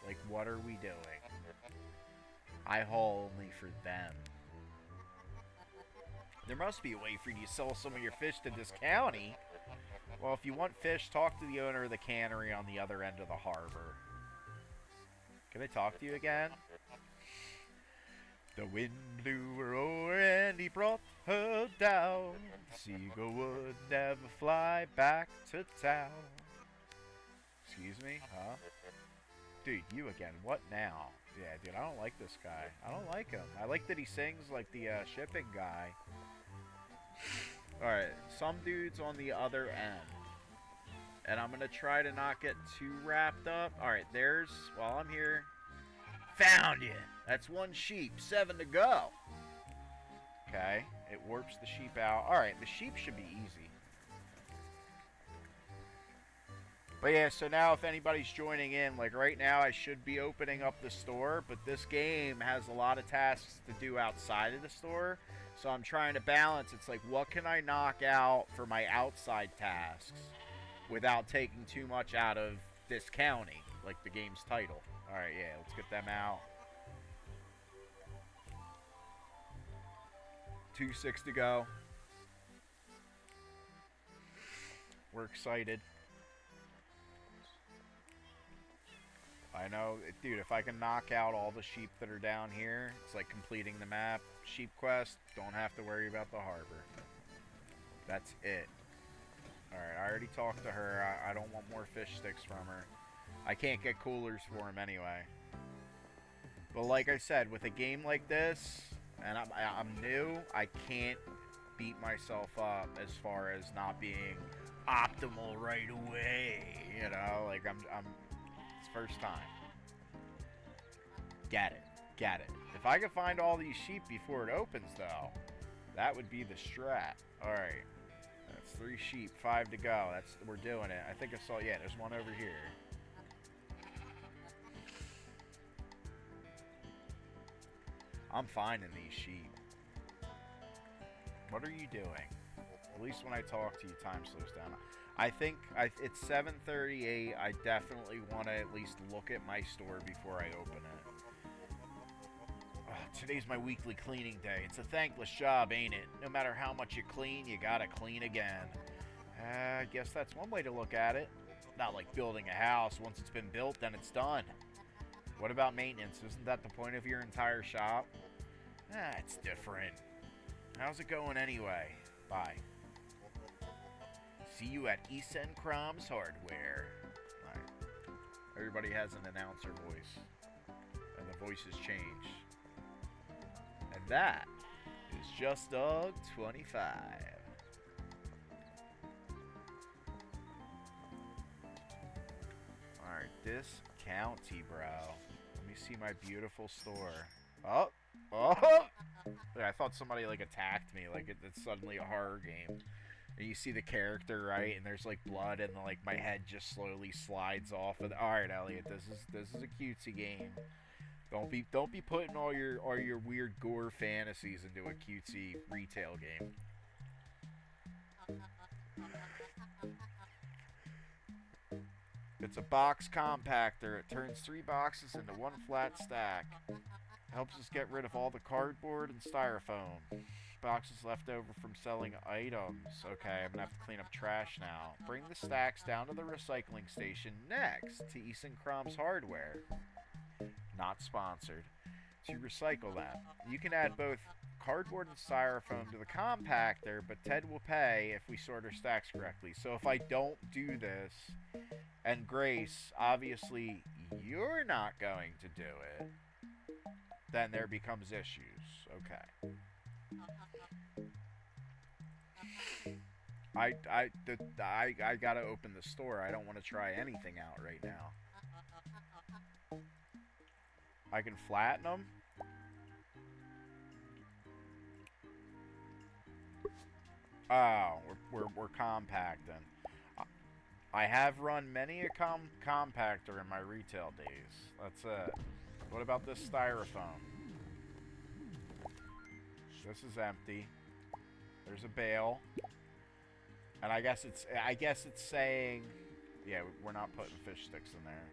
Like, what are we doing? I haul only for them. There must be a way for you to sell some of your fish to this county. Well, if you want fish, talk to the owner of the cannery on the other end of the harbor. Can I talk to you again? The wind blew her over and he brought her down. Seagull would never fly back to town. Excuse me? Huh? Dude, you again. What now? Yeah, dude, I don't like this guy. I don't like him. I like that he sings like the shipping guy. Alright, some dude's on the other end. And I'm going to try to not get too wrapped up. Alright, there's... While I'm here... Found you! That's one sheep. 7 to go. Okay, it warps the sheep out. Alright, the sheep should be easy. But yeah, so now if anybody's joining in, like right now I should be opening up the store, but this game has a lot of tasks to do outside of the store. So I'm trying to balance. It's like, what can I knock out for my outside tasks without taking too much out of this county, like the game's title. Alright, yeah, let's get them out. 2-6 to go. We're excited. I know, dude, if I can knock out all the sheep that are down here, it's like completing the map. Sheep quest, don't have to worry about the harbor. That's it. Alright, I already talked to her. I don't want more fish sticks from her. I can't get coolers for him anyway. But like I said, with a game like this, and I'm new, I can't beat myself up as far as not being optimal right away. You know, like I'm it's first time. Get it. Get it. If I could find all these sheep before it opens, though, that would be the strat. Alright. That's 3 sheep, 5 to go. We're doing it. I think I saw, yeah, there's one over here. I'm finding these sheep. What are you doing? At least when I talk to you, time slows down. I think it's 7:38. I definitely want to at least look at my store before I open it. Today's my weekly cleaning day. It's a thankless job, ain't it? No matter how much you clean, you gotta clean again. I guess that's one way to look at it. Not like building a house. Once it's been built, then it's done. What about maintenance? Isn't that the point of your entire shop? It's different. How's it going anyway? Bye. See you at Isenkram's Hardware. Alright. Everybody has an announcer voice. And the voices change. And that is Just Dog 25. Alright, this county, bro. Let me see my beautiful store. Oh! Oh! I thought somebody, like, attacked me. Like, it's suddenly a horror game. And you see the character, right? And there's, like, blood, and, like, my head just slowly slides off. Alright, Elliot, this is a cutesy game. Don't be putting all your weird gore fantasies into a cutesy retail game. It's a box compactor. It turns 3 boxes into one flat stack. Helps us get rid of all the cardboard and styrofoam. Boxes left over from selling items. Okay, I'm gonna have to clean up trash now. Bring the stacks down to the recycling station next to Isenkram's Hardware. Not sponsored. To recycle them. You can add both cardboard and styrofoam to the compactor, but Ted will pay if we sort our stacks correctly. So if I don't do this, and Grace, obviously you're not going to do it, then there becomes issues. Okay. I gotta open the store. I don't want to try anything out right now. I can flatten them. Oh, we're compacting. I have run many a compactor in my retail days. That's it. What about this styrofoam? This is empty. There's a bale. And I guess it's saying, yeah, we're not putting fish sticks in there.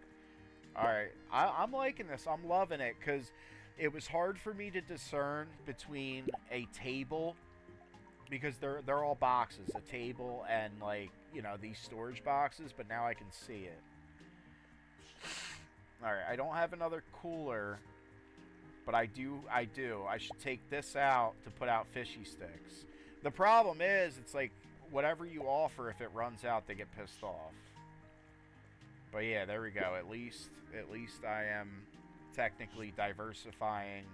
Alright, I'm liking this. I'm loving it, because it was hard for me to discern between a table because they're all boxes, a table and like, you know, these storage boxes, but now I can see it. All right, I don't have another cooler, but I do. I should take this out to put out fishy sticks. The problem is, it's like whatever you offer, if it runs out, they get pissed off. But yeah, there we go. At least I am technically diversifying.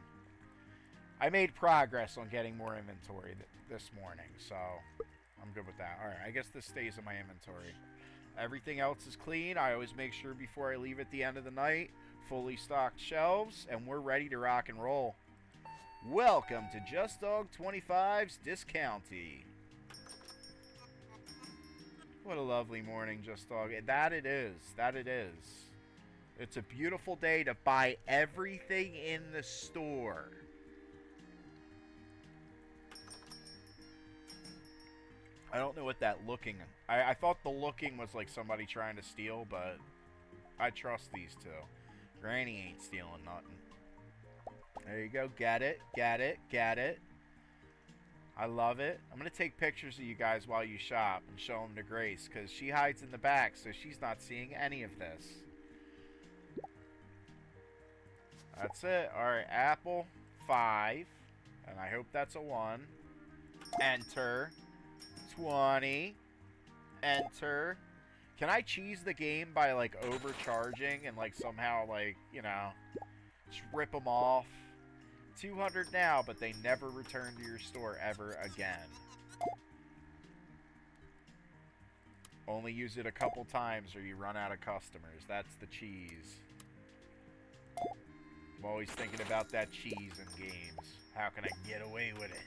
I made progress on getting more inventory this morning, so I'm good with that. All right, I guess this stays in my inventory. Everything else is clean. I always make sure before I leave at the end of the night, fully stocked shelves, and we're ready to rock and roll. Welcome to Just Dog 25's Discounty. What a lovely morning, Just Dog. That it is. That it is. It's a beautiful day to buy everything in the store. I don't know what that looking... I thought the looking was like somebody trying to steal, but I trust these two. Granny ain't stealing nothing. There you go. Get it. Get it. Get it. I love it. I'm going to take pictures of you guys while you shop and show them to Grace, because she hides in the back, so she's not seeing any of this. That's it. Alright, apple, 5. And I hope that's a 1. Enter. 20. Enter. Can I cheese the game by, like, overcharging and, like, somehow, like, you know, just rip them off? 200 now, but they never return to your store ever again. Only use it a couple times or you run out of customers. That's the cheese. I'm always thinking about that cheese in games. How can I get away with it?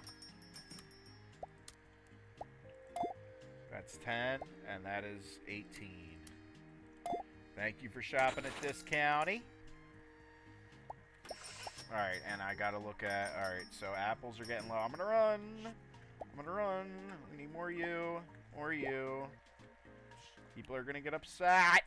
That's 10, and that is 18. Thank you for shopping at Discounty. Alright, and I gotta look at... Alright, so apples are getting low. I'm gonna run. I'm gonna run. We need more you. More you. People are gonna get upset.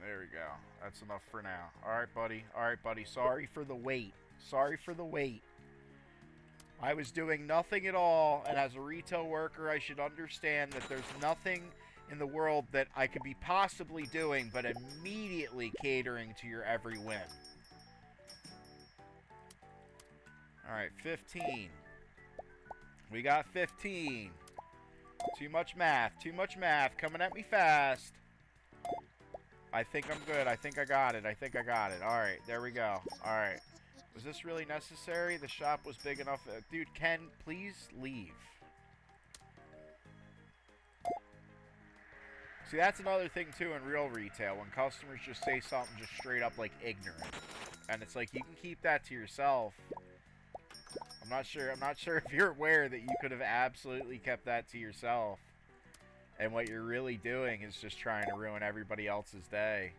There we go. That's enough for now. Alright, buddy. Alright, buddy. Sorry for the wait. Sorry for the wait. I was doing nothing at all, and as a retail worker, I should understand that there's nothing in the world that I could be possibly doing but immediately catering to your every whim. Alright, 15. We got 15. Too much math. Too much math. Coming at me fast. I think I'm good. I think I got it. I think I got it. Alright, there we go. Alright. Was this really necessary? The shop was big enough. Dude, Ken, please leave. See, that's another thing, too, in real retail. When customers just say something just straight up, like, ignorant. And it's like, you can keep that to yourself. I'm not sure if you're aware that you could have absolutely kept that to yourself. And what you're really doing is just trying to ruin everybody else's day.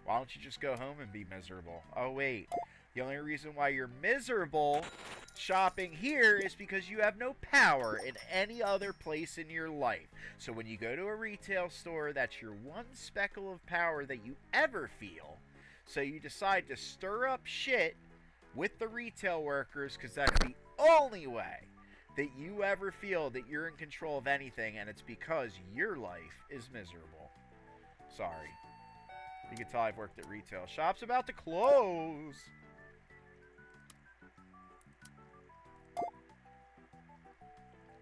Why don't you just go home and be miserable? Oh, wait. The only reason why you're miserable shopping here is because you have no power in any other place in your life. So when you go to a retail store, that's your one speckle of power that you ever feel. So you decide to stir up shit with the retail workers because that's the only way that you ever feel that you're in control of anything, and it's because your life is miserable. Sorry. You can tell I've worked at retail. Shop's about to close.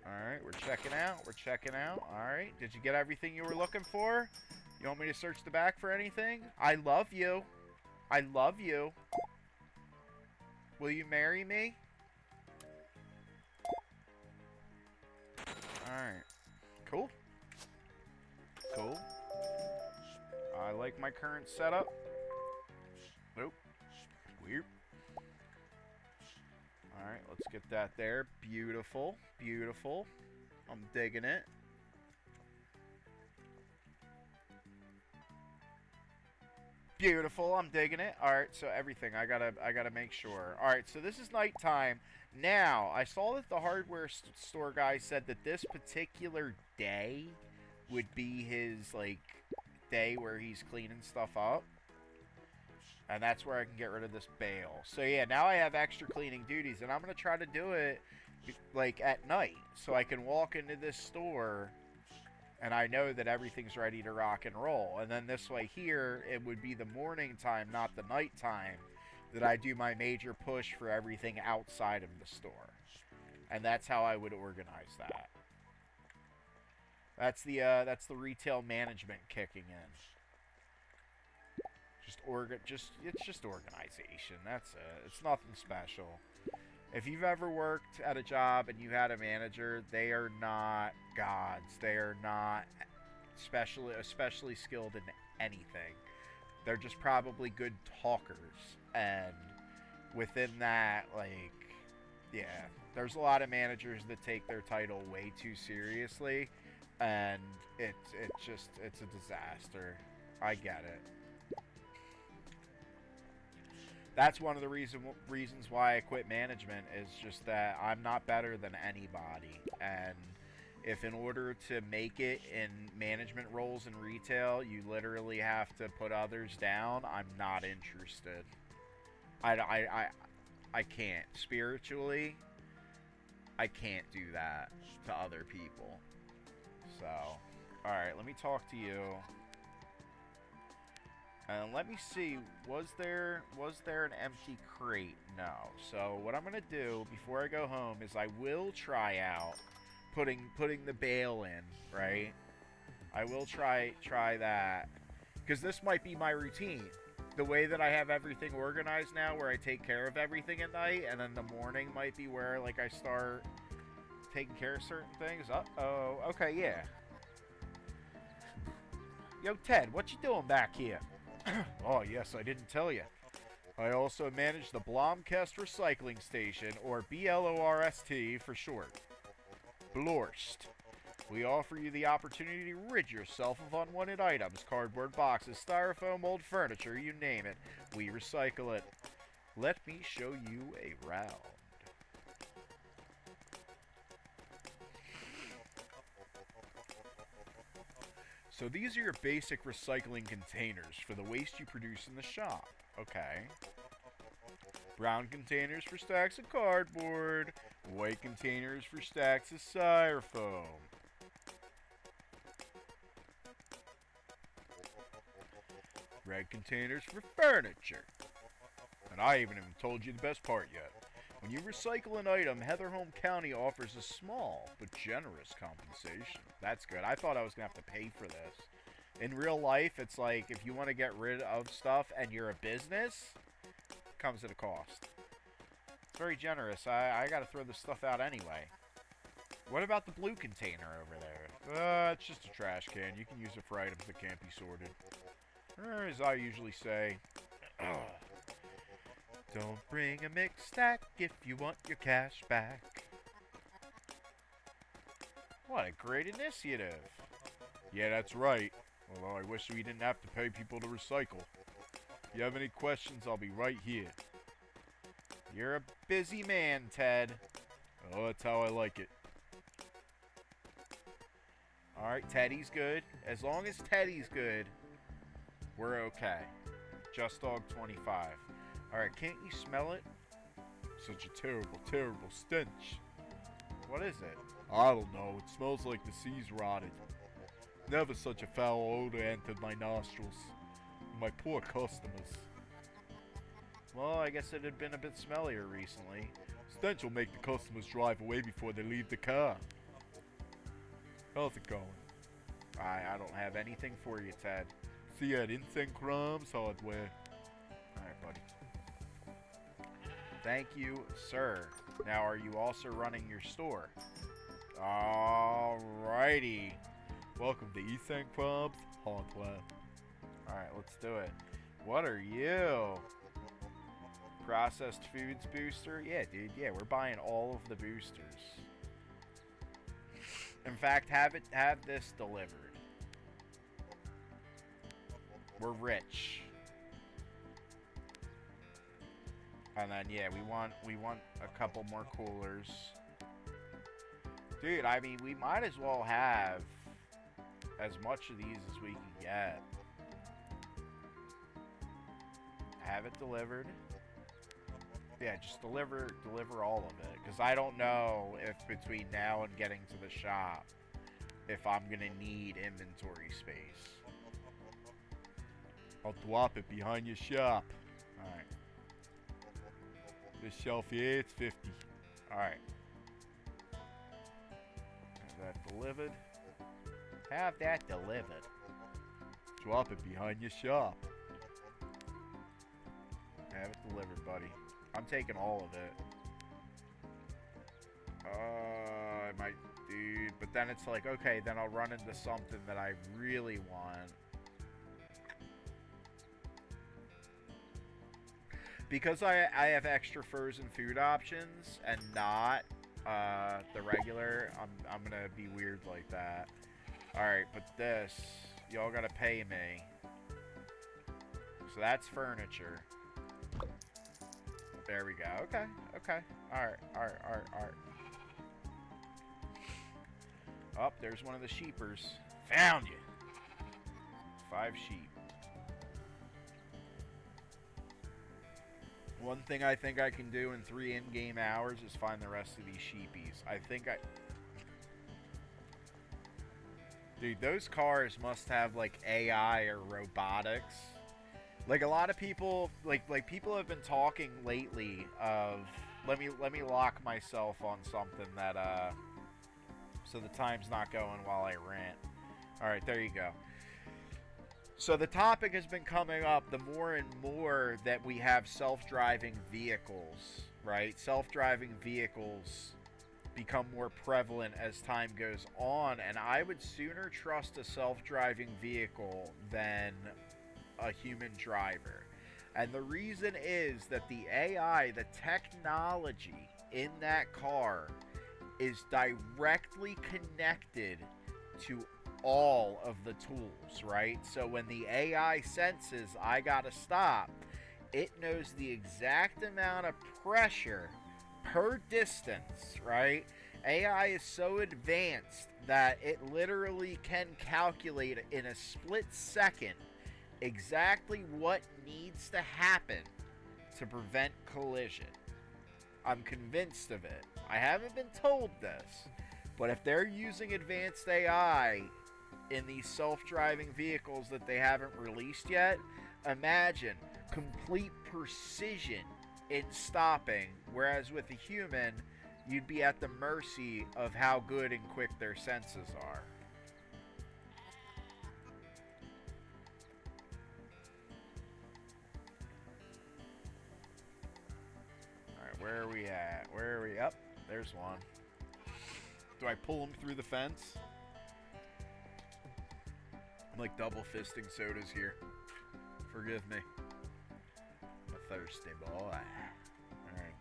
Alright, we're checking out. We're checking out. Alright, did you get everything you were looking for? You want me to search the back for anything? I love you. I love you. Will you marry me? Alright. Cool. Cool. I like my current setup. Nope. Weird. Alright, let's get that there. Beautiful. Beautiful. I'm digging it. Beautiful. I'm digging it. Alright, so everything. I gotta make sure. Alright, so this is nighttime. Now, I saw that the hardware store guy said that this particular day would be his, like, day where he's cleaning stuff up. And that's where I can get rid of this bale. So yeah, now I have extra cleaning duties, and I'm going to try to do it like at night. So I can walk into this store and I know that everything's ready to rock and roll. And then this way here, it would be the morning time, not the night time, that I do my major push for everything outside of the store. And that's how I would organize that. That's the retail management kicking in. It's just organization. That's it. It's nothing special. If you've ever worked at a job and you had a manager, they are not gods. They are not especially skilled in anything. They're just probably good talkers. And within that, like, yeah, there's a lot of managers that take their title way too seriously, and it's a disaster. I get it. That's one of the reasons why I quit management, is just that I'm not better than anybody. And if in order to make it in management roles in retail, you literally have to put others down, I'm not interested. I can't. Spiritually, I can't do that to other people. So, alright, let me talk to you. And let me see, was there an empty crate? No. So what I'm going to do before I go home is I will try out putting the bale in, right? I will try that, because this might be my routine. The way that I have everything organized now, where I take care of everything at night, and then the morning might be where, like, I start taking care of certain things. Uh-oh. Okay, yeah. Yo, Ted, what you doing back here? Oh, yes, I didn't tell you. I also manage the Blomkest Recycling Station, or BLORST for short. Blorst. We offer you the opportunity to rid yourself of unwanted items, cardboard boxes, styrofoam, old furniture, you name it. We recycle it. Let me show you a round. So these are your basic recycling containers for the waste you produce in the shop. Okay. Brown containers for stacks of cardboard. White containers for stacks of styrofoam. Red containers for furniture. And I haven't even told you the best part yet. When you recycle an item, Heatherholm County offers a small but generous compensation. That's good. I thought I was going to have to pay for this. In real life, it's like if you want to get rid of stuff and you're a business, it comes at a cost. It's very generous. I got to throw this stuff out anyway. What about the blue container over there? It's just a trash can. You can use it for items that can't be sorted. Or as I usually say, don't bring a mixed stack if you want your cash back. What a great initiative. Yeah, that's right. Although I wish we didn't have to pay people to recycle. If you have any questions, I'll be right here. You're a busy man, Ted. Oh, that's how I like it. Alright, Teddy's good. As long as Teddy's good, we're okay. Just Dog 25. Alright, can't you smell it? Such a terrible, terrible stench. What is it? I don't know. It smells like the sea's rotted. Never such a foul odor entered my nostrils. My poor customers. Well, I guess it had been a bit smellier recently. Stench will make the customers drive away before they leave the car. How's it going? I don't have anything for you, Ted. See you at Instant Crumbs Hardware. Alright, buddy. Thank you, sir. Now, are you also running your store? Alrighty. Welcome to Instant Crumbs Hardware. Alright, let's do it. What are you? Processed foods booster? Yeah, dude. Yeah, we're buying all of the boosters. In fact, have this delivered. We're rich. And then yeah, we want a couple more coolers. Dude, I mean, we might as well have as much of these as we can get. Have it delivered. Yeah, just deliver all of it. Because I don't know if between now and getting to the shop, if I'm going to need inventory space. I'll drop it behind your shop. Alright. This shelf here, it's 50. Alright. Have that delivered. Have that delivered. Drop it behind your shop. Have it delivered, buddy. I'm taking all of it. I might, dude. But then it's like, okay, then I'll run into something that I really want. Because I have extra frozen food options and not the regular, I'm gonna be weird like that. Alright, but this, y'all gotta pay me. So that's furniture. There we go. Okay, okay. Alright. Oh, there's one of the sheepers. Found you. 5 sheep. One thing I think I can do in 3 in-game hours is find the rest of these sheepies. Dude, those cars must have, like, AI or robotics. Like, a lot of people, like people have been talking lately of, let me lock myself on something that, so the time's not going while I rant. Alright, there you go. So the topic has been coming up the more and more that we have self-driving vehicles, right? Self-driving vehicles become more prevalent as time goes on, and I would sooner trust a self-driving vehicle than a human driver. And the reason is that the AI, the technology in that car, is directly connected to all of the tools, right? So when the AI senses I gotta stop, it knows the exact amount of pressure per distance, right? AI is so advanced that it literally can calculate in a split second exactly what needs to happen to prevent collision. I'm convinced of it. I haven't been told this, but if they're using advanced AI in these self-driving vehicles that they haven't released yet, imagine complete precision in stopping, whereas with a human, you'd be at the mercy of how good and quick their senses are. Alright, where are we at? Where are we? Up, there's one. Do I pull him through the fence? I'm like double fisting sodas here. Forgive me. I'm a thirsty boy. Alright.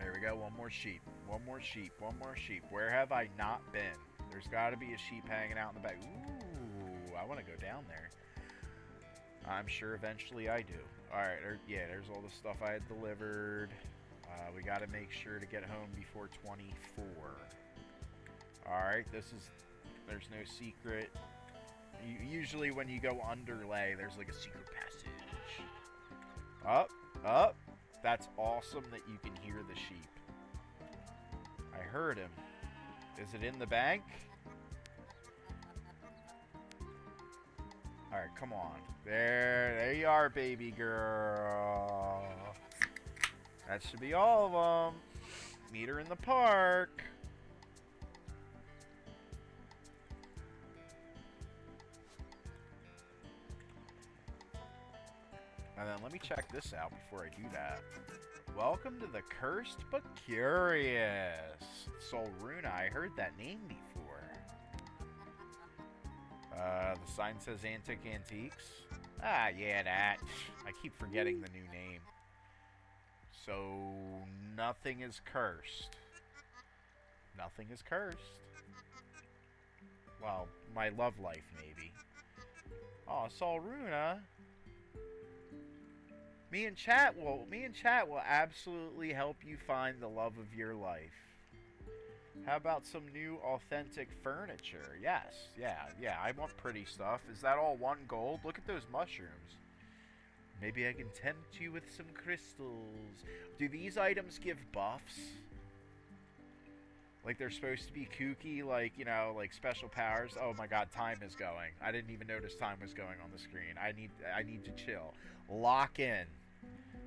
There we go. One more sheep. One more sheep. One more sheep. Where have I not been? There's got to be a sheep hanging out in the back. Ooh, I want to go down there. I'm sure eventually I do. Alright, yeah, there's all the stuff I had delivered. We got to make sure to get home before 24. Alright, there's no secret. Usually when you go underlay, there's like a secret passage. Up. That's awesome that you can hear the sheep. I heard him. Is it in the bank? Alright, come on. There you are, baby girl. That should be all of them. Meet her in the park. And then let me check this out before I do that. Welcome to the Cursed but Curious. Solruna, I heard that name before. The sign says Antic Antiques. Ah, yeah, that. I keep forgetting the new name. So, nothing is cursed. Nothing is cursed. Well, my love life, maybe. Oh, Solruna. Me and chat will absolutely help you find the love of your life. How about some new authentic furniture? Yes, yeah, I want pretty stuff. Is that all 1 gold? Look at those mushrooms. Maybe I can tempt you with some crystals. Do these items give buffs? Like they're supposed to be kooky, like, you know, like special powers. Oh my god, time is going. I didn't even notice time was going on the screen. I need to chill. Lock in.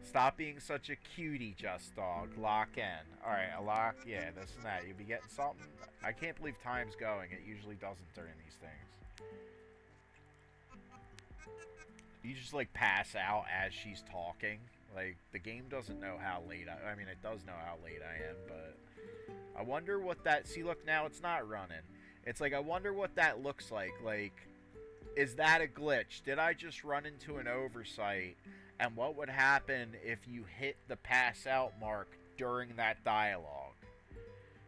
Stop being such a cutie, Just Dog. Lock in. Alright, a lock. Yeah, this and that. You'll be getting something. I can't believe time's going. It usually doesn't during these things. You just, like, pass out as she's talking. Like, the game doesn't know how late I mean, it does know how late I am, but... I wonder what that... See, look, now it's not running. It's like, I wonder what that looks like. Like, is that a glitch? Did I just run into an oversight? And what would happen if you hit the pass out mark during that dialogue?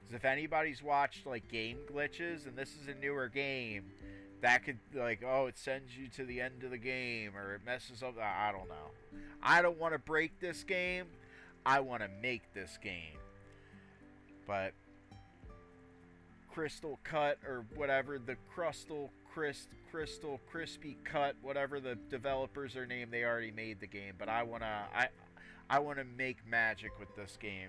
Because if anybody's watched, like, game glitches, and this is a newer game, that could, like, oh, it sends you to the end of the game, or it messes up. I don't know. I don't want to break this game. I want to make this game. But Crystal Cut, or whatever, the Crystal Crispy Cut, whatever the developers are named, they already made the game. But I wanna make magic with this game.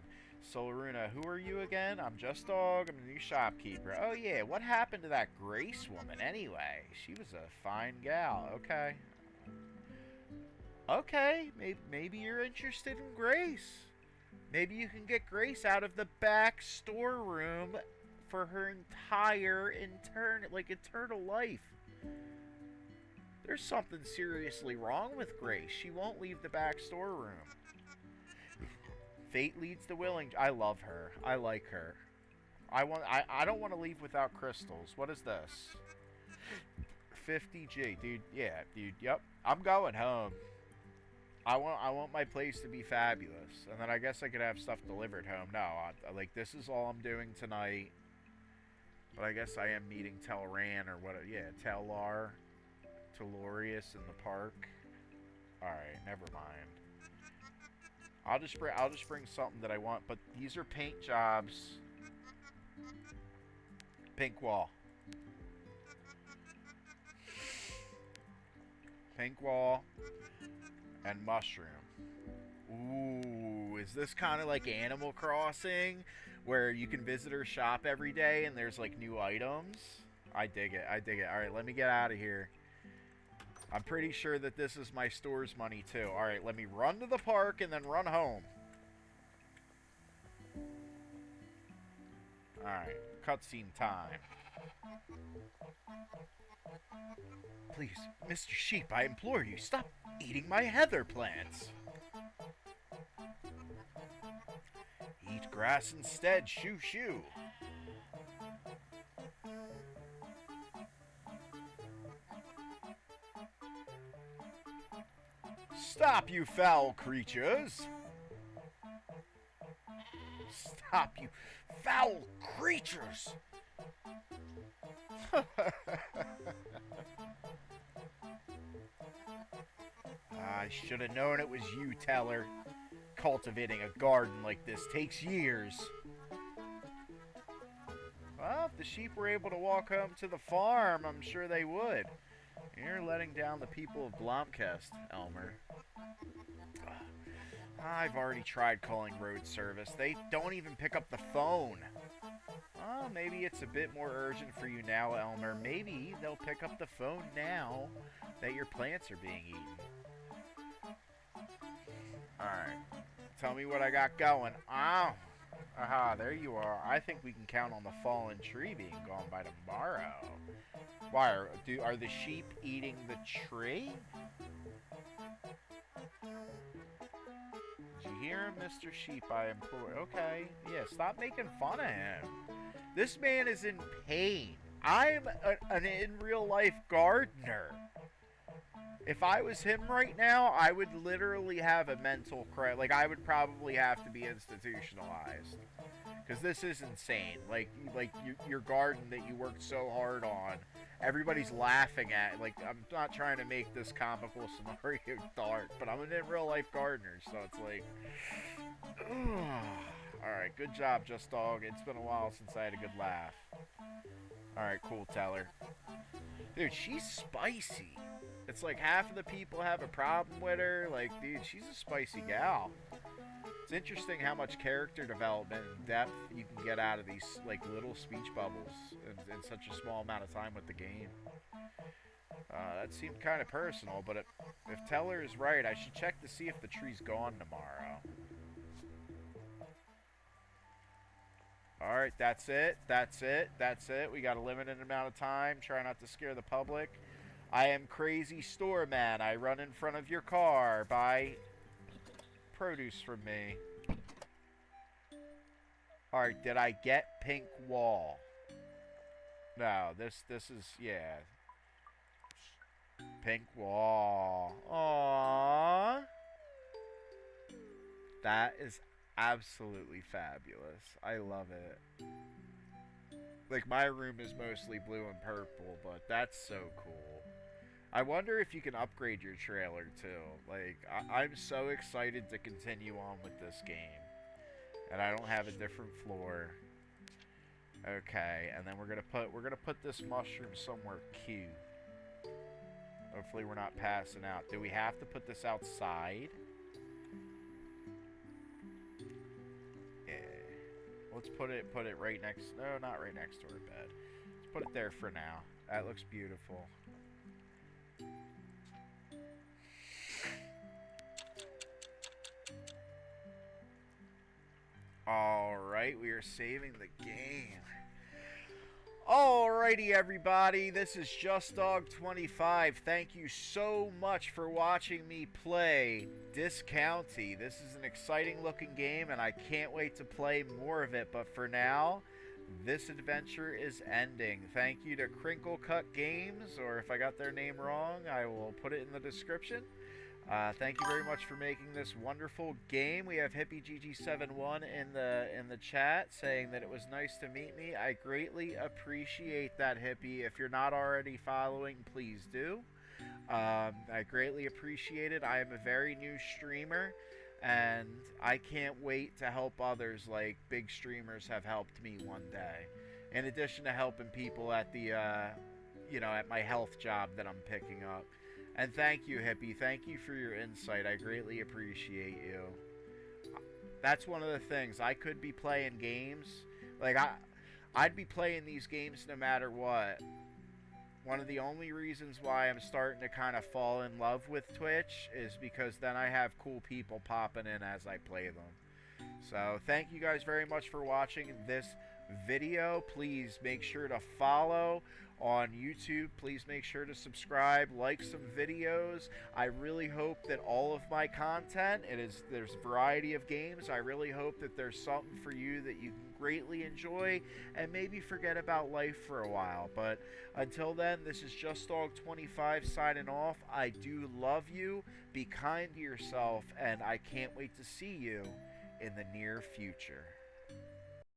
Solaruna, who are you again? I'm Just Dog. I'm the new shopkeeper. Oh yeah, what happened to that Grace woman anyway? She was a fine gal. Okay. Okay, maybe you're interested in Grace. Maybe you can get Grace out of the back storeroom for her entire eternal life. There's something seriously wrong with Grace. She won't leave the back storeroom. Fate leads the willing. I love her. I like her. I don't want to leave without crystals. What is this? 50G, dude. Yeah, dude. Yep. I'm going home. I want my place to be fabulous, and then I guess I could have stuff delivered home. No, like, this is all I'm doing tonight. But I guess I am meeting Telran, or what? Yeah, Telorius in the park. All right, never mind. I'll just bring something that I want. But these are paint jobs. Pink wall. Pink wall. And mushroom. Ooh, is this kind of like Animal Crossing, where you can visit her shop every day and there's like new items? I dig it. I dig it. All right, let me get out of here. I'm pretty sure that this is my store's money too. All right, let me run to the park and then run home. All right, cutscene time. Please, Mr. Sheep, I implore you, stop eating my heather plants. Eat grass instead, shoo shoo. Stop, you foul creatures! Stop, you foul creatures! I should have known it was you, Teller. Cultivating a garden like this takes years. Well, if the sheep were able to walk home to the farm, I'm sure they would. You're letting down the people of Blomkest, Elmer. I've already tried calling road service. They don't even pick up the phone. Well, maybe it's a bit more urgent for you now, Elmer. Maybe they'll pick up the phone now that your plants are being eaten. Alright. Tell me what I got going. Oh! Aha, there you are. I think we can count on the fallen tree being gone by tomorrow. Why, are the sheep eating the tree? Did you hear him, Mr. Sheep? I implore. Okay, yeah, stop making fun of him. This man is in pain. I'm an in-real-life gardener. If I was him right now, I would literally have a mental crisis. Like, I would probably have to be institutionalized. Because this is insane. Like your garden that you worked so hard on, everybody's laughing at. Like, I'm not trying to make this comical scenario dark, but I'm an in-real-life gardener, so it's like... Alright, good job, Just Dog. It's been a while since I had a good laugh. Alright, cool, Teller. Dude, she's spicy. It's like half of the people have a problem with her. Like, dude, she's a spicy gal. It's interesting how much character development and depth you can get out of these, like, little speech bubbles in such a small amount of time with the game. That seemed kind of personal, but if Teller is right, I should check to see if the tree's gone tomorrow. Alright, that's it. That's it. That's it. We got a limited amount of time. Try not to scare the public. I am Crazy Store Man. I run in front of your car. Buy produce from me. Alright, did I get pink wall? No, this is, yeah. Pink wall. Aww. That is absolutely fabulous. I love it. Like, my room is mostly blue and purple, but that's so cool. I wonder if you can upgrade your trailer too. Like, I'm so excited to continue on with this game. And I don't have a different floor. Okay, and then we're gonna put this mushroom somewhere cute. Hopefully we're not passing out. Do we have to put this outside? Yeah. Let's put it right next. No, not right next to our bed. Let's put it there for now. That looks beautiful. Alright, we are saving the game. Alrighty, everybody, this is JustDog25. Thank you so much for watching me play Discounty. This is an exciting looking game, and I can't wait to play more of it. But for now, this adventure is ending. Thank you to Crinkle Cut Games, or if I got their name wrong, I will put it in the description. Thank you very much for making this wonderful game. We have HippieGG71 in the chat saying that it was nice to meet me. I greatly appreciate that, Hippie. If you're not already following, please do. I greatly appreciate it. I am a very new streamer, and I can't wait to help others like big streamers have helped me one day. In addition to helping people at the, at my health job that I'm picking up. And thank you, Hippie. Thank you for your insight. I greatly appreciate you. That's one of the things. I could be playing games. Like, I'd be playing these games no matter what. One of the only reasons why I'm starting to kind of fall in love with Twitch is because then I have cool people popping in as I play them. So, thank you guys very much for watching this video. Please make sure to follow on YouTube. Please make sure to subscribe, like some videos. I really hope that all of my content, there's a variety of games. I really hope that there's something for you that you can greatly enjoy and maybe forget about life for a while. But until then, this is JustDog25 signing off. I do love you. Be kind to yourself, and I can't wait to see you in the near future.